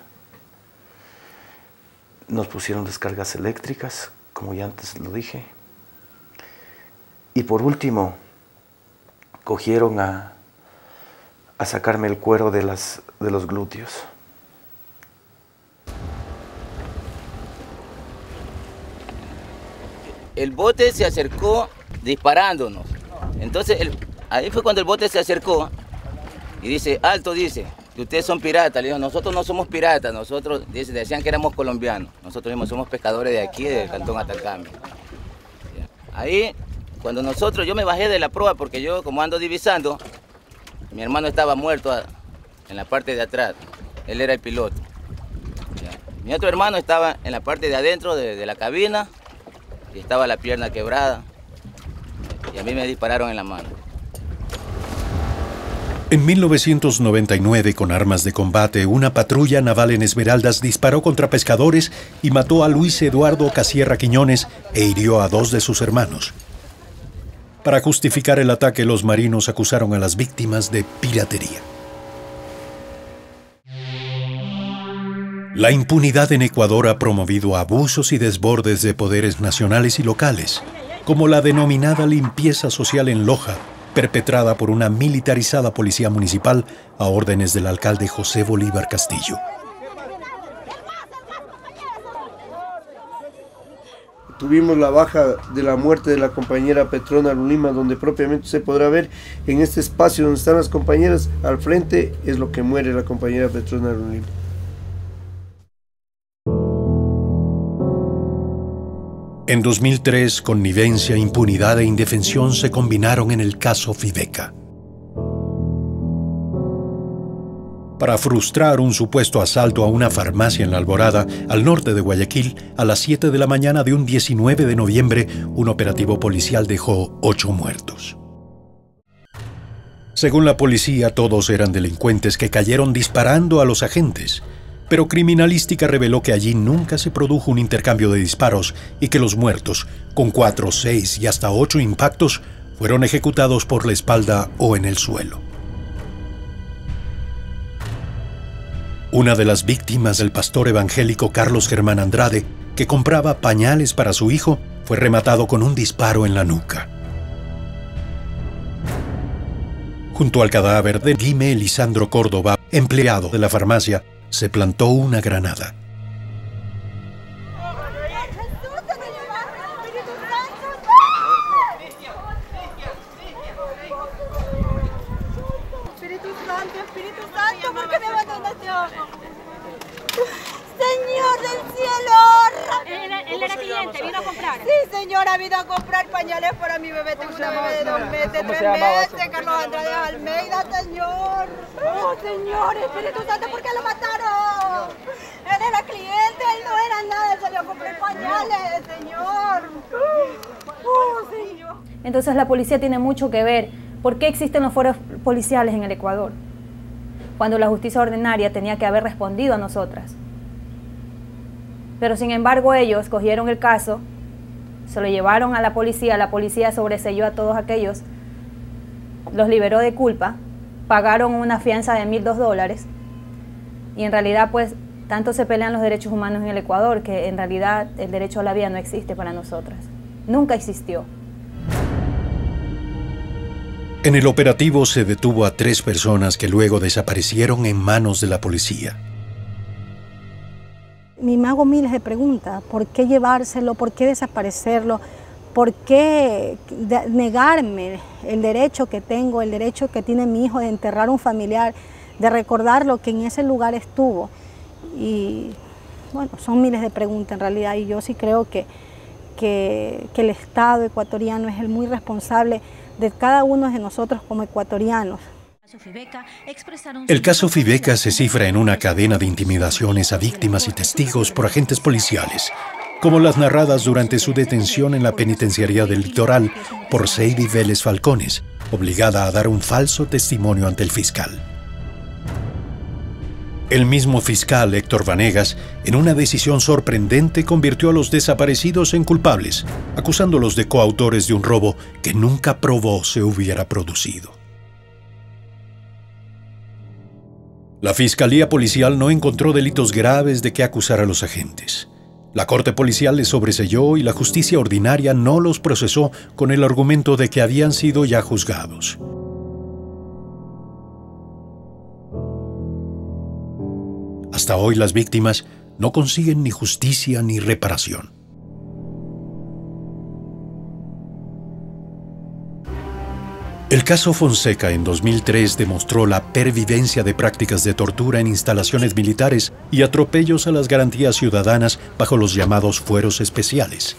nos pusieron descargas eléctricas, como ya antes lo dije, y por último cogieron a sacarme el cuero de los glúteos. El bote se acercó disparándonos, entonces ahí fue cuando el bote se acercó y dice, alto, dice, que ustedes son piratas. Le digo, nosotros no somos piratas, nosotros decían que éramos colombianos, nosotros mismos somos pescadores de aquí, del cantón Atacama. Ahí, cuando yo me bajé de la proa, porque yo como ando divisando, mi hermano estaba muerto en la parte de atrás, él era el piloto. Mi otro hermano estaba en la parte de adentro de la cabina y estaba la pierna quebrada y a mí me dispararon en la mano. En 1999, con armas de combate, una patrulla naval en Esmeraldas disparó contra pescadores y mató a Luis Eduardo Casierra Quiñones e hirió a 2 de sus hermanos. Para justificar el ataque, los marinos acusaron a las víctimas de piratería. La impunidad en Ecuador ha promovido abusos y desbordes de poderes nacionales y locales, como la denominada limpieza social en Loja, perpetrada por una militarizada policía municipal a órdenes del alcalde José Bolívar Castillo. Tuvimos la baja de la muerte de la compañera Petrona Lulima, donde propiamente se podrá ver en este espacio donde están las compañeras, al frente es lo que muere la compañera Petrona Lulima. En 2003, connivencia, impunidad e indefensión se combinaron en el caso Fibeca. Para frustrar un supuesto asalto a una farmacia en La Alborada, al norte de Guayaquil, a las 7 de la mañana de un 19 de noviembre, un operativo policial dejó 8 muertos. Según la policía, todos eran delincuentes que cayeron disparando a los agentes, pero criminalística reveló que allí nunca se produjo un intercambio de disparos y que los muertos, con 4, 6 y hasta 8 impactos, fueron ejecutados por la espalda o en el suelo. Una de las víctimas del pastor evangélico Carlos Germán Andrade, que compraba pañales para su hijo, fue rematado con un disparo en la nuca. Junto al cadáver de Guime Lisandro Córdoba, empleado de la farmacia, se plantó una granada. Espíritu Santo, ¿por qué me abandonaste? Señor del cielo. Él era cliente, vino a comprar. Sí, señora, vino a comprar pañales para mi bebé. Tengo una bebé de 2 meses, 3 meses. Carlos Andrade Almeida, señor. Oh, señor, Espíritu Santo, ¿por qué lo mataron? Él era cliente, él no era nada, él salió a comprar pañales, señor. Oh, señor. Entonces la policía tiene mucho que ver. ¿Por qué existen los fueros policiales en el Ecuador? Cuando la justicia ordinaria tenía que haber respondido a nosotras. Pero sin embargo ellos cogieron el caso, se lo llevaron a la policía sobreseyó a todos aquellos, los liberó de culpa, pagaron una fianza de $1.002 y en realidad pues tanto se pelean los derechos humanos en el Ecuador que en realidad el derecho a la vida no existe para nosotras, nunca existió. En el operativo se detuvo a 3 personas que luego desaparecieron en manos de la policía. Me hago miles de preguntas. ¿Por qué llevárselo? ¿Por qué desaparecerlo? ¿Por qué negarme el derecho que tengo, el derecho que tiene mi hijo de enterrar a un familiar, de recordar lo que en ese lugar estuvo? Y bueno, son miles de preguntas en realidad y yo sí creo que el Estado ecuatoriano es el muy responsable de cada uno de nosotros como ecuatorianos. El caso Fibeca se cifra en una cadena de intimidaciones a víctimas y testigos por agentes policiales, como las narradas durante su detención en la penitenciaría del Litoral por Seidy Vélez Falcones, obligada a dar un falso testimonio ante el fiscal. El mismo fiscal Héctor Vanegas, en una decisión sorprendente, convirtió a los desaparecidos en culpables, acusándolos de coautores de un robo que nunca probó se hubiera producido. La Fiscalía Policial no encontró delitos graves de que acusar a los agentes. La Corte Policial les sobreseyó y la Justicia Ordinaria no los procesó con el argumento de que habían sido ya juzgados. Hasta hoy las víctimas no consiguen ni justicia ni reparación. El caso Fonseca en 2003 demostró la pervivencia de prácticas de tortura en instalaciones militares y atropellos a las garantías ciudadanas bajo los llamados fueros especiales.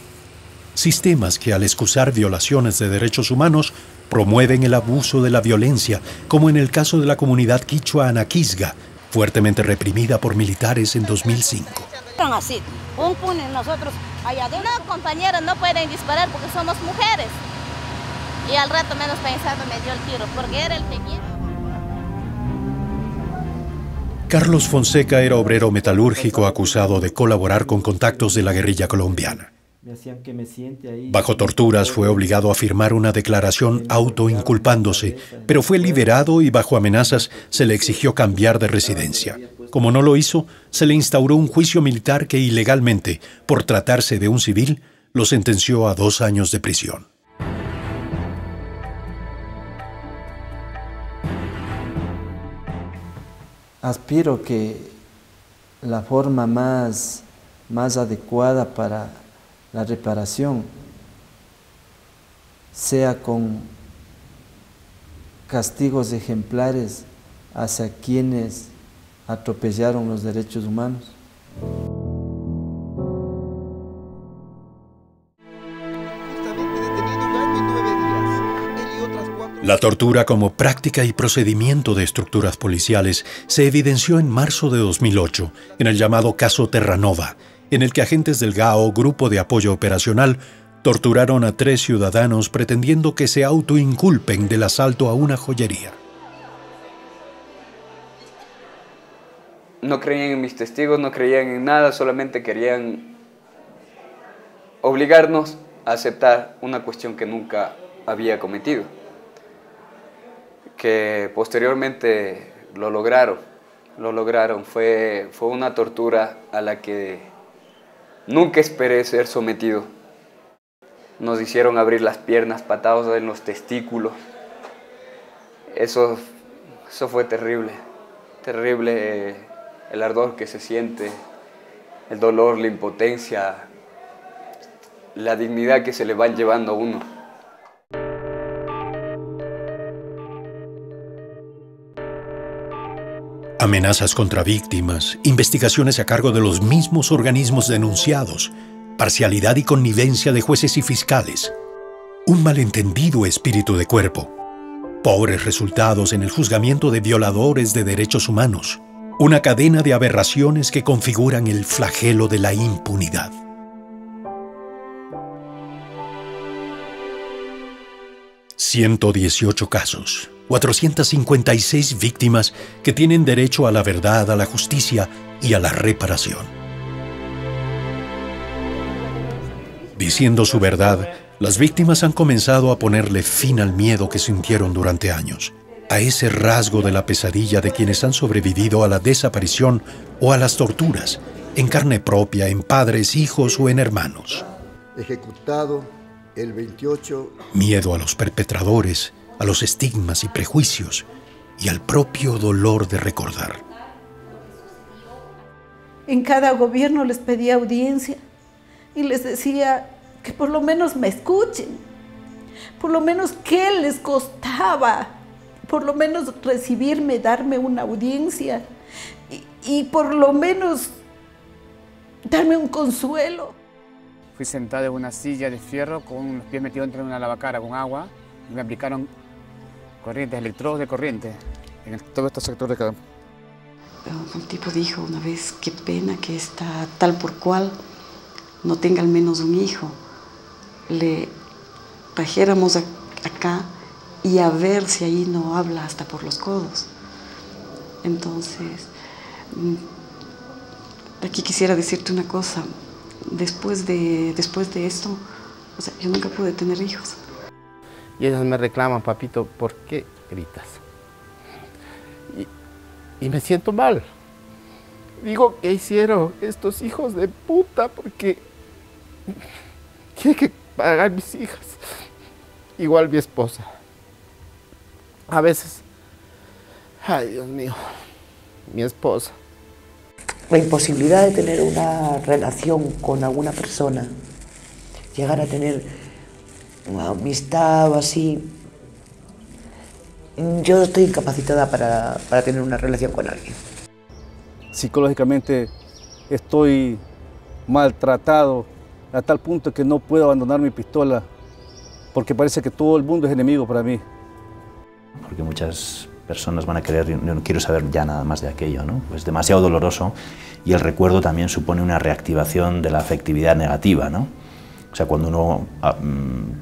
Sistemas que al excusar violaciones de derechos humanos promueven el abuso de la violencia, como en el caso de la comunidad quichua Anaquisga, fuertemente reprimida por militares en 2005. Así, un puño nosotros allá adentro. No, compañeros, no pueden disparar porque somos mujeres. Y al rato menos pensando me dio el tiro, porque era el que quiere. Carlos Fonseca era obrero metalúrgico acusado de colaborar con contactos de la guerrilla colombiana. Bajo torturas fue obligado a firmar una declaración autoinculpándose, pero fue liberado y bajo amenazas se le exigió cambiar de residencia. Como no lo hizo, se le instauró un juicio militar que ilegalmente, por tratarse de un civil, lo sentenció a 2 años de prisión. Aspiro que la forma más adecuada para la reparación sea con castigos ejemplares hacia quienes atropellaron los derechos humanos. La tortura como práctica y procedimiento de estructuras policiales se evidenció en marzo de 2008 en el llamado caso Terranova, en el que agentes del GAO, Grupo de Apoyo Operacional, torturaron a 3 ciudadanos pretendiendo que se autoinculpen del asalto a una joyería. No creían en mis testigos, no creían en nada, solamente querían obligarnos a aceptar una cuestión que nunca había cometido. Que posteriormente lo lograron. Fue una tortura a la que nunca esperé ser sometido. Nos hicieron abrir las piernas, patadas en los testículos. Eso fue terrible, terrible el ardor que se siente, el dolor, la impotencia, la dignidad que se le van llevando a uno. Amenazas contra víctimas, investigaciones a cargo de los mismos organismos denunciados, parcialidad y connivencia de jueces y fiscales, un malentendido espíritu de cuerpo, pobres resultados en el juzgamiento de violadores de derechos humanos, una cadena de aberraciones que configuran el flagelo de la impunidad. ...118 casos, 456 víctimas que tienen derecho a la verdad, a la justicia y a la reparación. Diciendo su verdad, las víctimas han comenzado a ponerle fin al miedo que sintieron durante años, a ese rasgo de la pesadilla de quienes han sobrevivido a la desaparición o a las torturas, en carne propia, en padres, hijos o en hermanos. Ejecutado el 28... Miedo a los perpetradores, a los estigmas y prejuicios, y al propio dolor de recordar. En cada gobierno les pedía audiencia y les decía que por lo menos me escuchen, por lo menos qué les costaba, por lo menos recibirme, darme una audiencia y por lo menos darme un consuelo. Fui sentado en una silla de fierro con los pies metidos dentro de una lavacara con agua y me aplicaron corrientes, electrodos de corriente en todo este sector de acá. Un tipo dijo una vez, qué pena que esta tal por cual no tenga al menos un hijo. Le trajéramos acá y a ver si ahí no habla hasta por los codos. Entonces, aquí quisiera decirte una cosa. Después de esto, o sea, yo nunca pude tener hijos. Y ellos me reclaman, papito, ¿por qué gritas? Y me siento mal. Digo, ¿qué hicieron estos hijos de puta? Porque tiene que pagar mis hijas. Igual mi esposa. A veces, ay Dios mío, mi esposa. La imposibilidad de tener una relación con alguna persona, llegar a tener una amistad o así, yo estoy incapacitada para tener una relación con alguien. Psicológicamente estoy maltratado a tal punto que no puedo abandonar mi pistola porque parece que todo el mundo es enemigo para mí. Porque muchas personas van a querer, yo no quiero saber ya nada más de aquello, ¿no? Es demasiado doloroso y el recuerdo también supone una reactivación de la afectividad negativa, ¿no? O sea, cuando uno...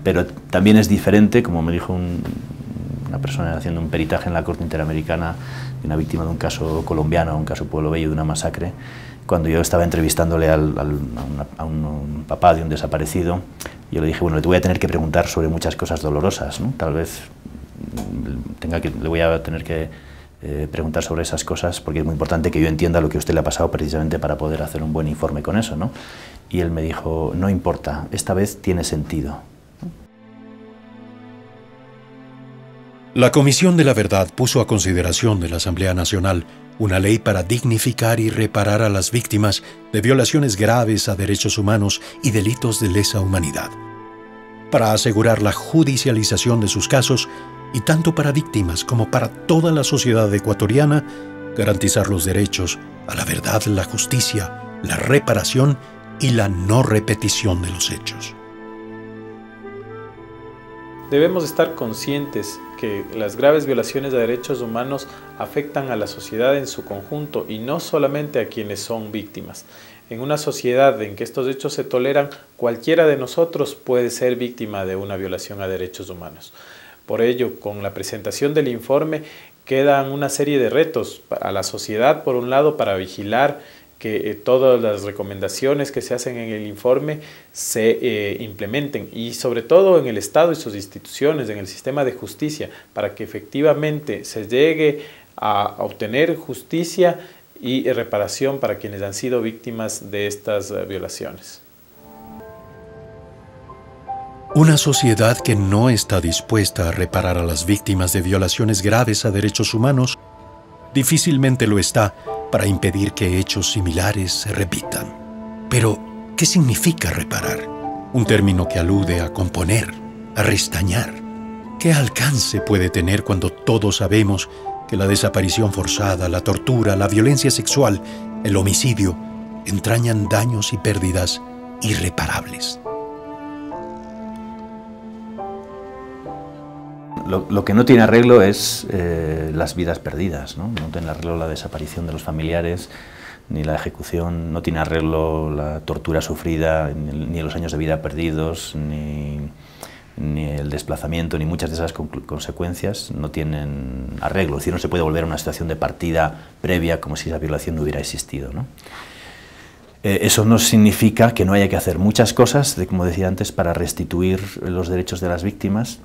pero también es diferente, como me dijo una persona haciendo un peritaje en la Corte Interamericana de una víctima de un caso colombiano, un caso Pueblo Bello, de una masacre, cuando yo estaba entrevistándole a un papá de un desaparecido, yo le dije, bueno, te voy a tener que preguntar sobre muchas cosas dolorosas, ¿no? Tal vez le voy a tener que preguntar sobre esas cosas porque es muy importante que yo entienda lo que a usted le ha pasado precisamente para poder hacer un buen informe con eso, ¿no? Y él me dijo, no importa, esta vez tiene sentido. La Comisión de la Verdad puso a consideración de la Asamblea Nacional una ley para dignificar y reparar a las víctimas de violaciones graves a derechos humanos y delitos de lesa humanidad, para asegurar la judicialización de sus casos y tanto para víctimas como para toda la sociedad ecuatoriana, garantizar los derechos a la verdad, la justicia, la reparación y la no repetición de los hechos. Debemos estar conscientes que las graves violaciones de derechos humanos afectan a la sociedad en su conjunto y no solamente a quienes son víctimas. En una sociedad en que estos hechos se toleran, cualquiera de nosotros puede ser víctima de una violación a derechos humanos. Por ello, con la presentación del informe quedan una serie de retos a la sociedad, por un lado, para vigilar que todas las recomendaciones que se hacen en el informe se implementen, y sobre todo en el Estado y sus instituciones, en el sistema de justicia, para que efectivamente se llegue a obtener justicia y reparación para quienes han sido víctimas de estas violaciones. Una sociedad que no está dispuesta a reparar a las víctimas de violaciones graves a derechos humanos difícilmente lo está para impedir que hechos similares se repitan. Pero, ¿qué significa reparar? Un término que alude a componer, a restañar. ¿Qué alcance puede tener cuando todos sabemos que la desaparición forzada, la tortura, la violencia sexual, el homicidio, entrañan daños y pérdidas irreparables? Lo que no tiene arreglo es las vidas perdidas, ¿no? No tiene arreglo la desaparición de los familiares, ni la ejecución, no tiene arreglo la tortura sufrida, ni los años de vida perdidos, ni el desplazamiento, ni muchas de esas consecuencias no tienen arreglo. Es decir, no se puede volver a una situación de partida previa como si esa violación no hubiera existido, ¿no? Eso no significa que no haya que hacer muchas cosas, como decía antes, para restituir los derechos de las víctimas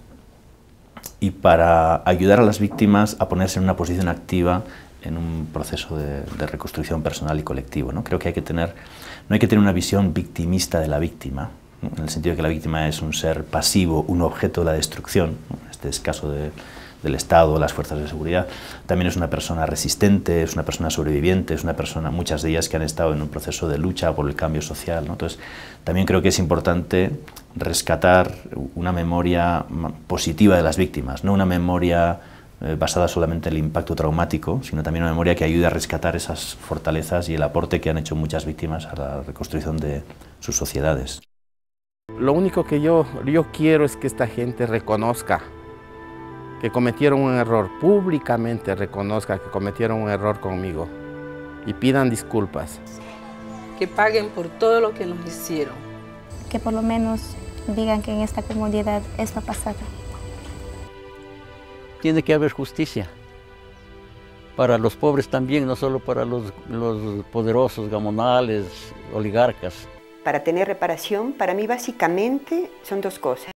y para ayudar a las víctimas a ponerse en una posición activa en un proceso de reconstrucción personal y colectivo, ¿no? Creo que no hay que tener una visión victimista de la víctima, ¿no? En el sentido de que la víctima es un ser pasivo, un objeto de la destrucción, ¿no? Este es el caso del Estado, las fuerzas de seguridad. También es una persona resistente, es una persona sobreviviente, es una persona, muchas de ellas que han estado en un proceso de lucha por el cambio social, ¿no? Entonces, también creo que es importante rescatar una memoria positiva de las víctimas, no una memoria basada solamente en el impacto traumático, sino también una memoria que ayude a rescatar esas fortalezas y el aporte que han hecho muchas víctimas a la reconstrucción de sus sociedades. Lo único que yo quiero es que esta gente reconozca que cometieron un error, públicamente reconozca que cometieron un error conmigo y pidan disculpas. Que paguen por todo lo que nos hicieron. Que por lo menos digan que en esta comunidad esto ha pasado. Tiene que haber justicia para los pobres también, no solo para los poderosos, gamonales, oligarcas. Para tener reparación, para mí básicamente son dos cosas.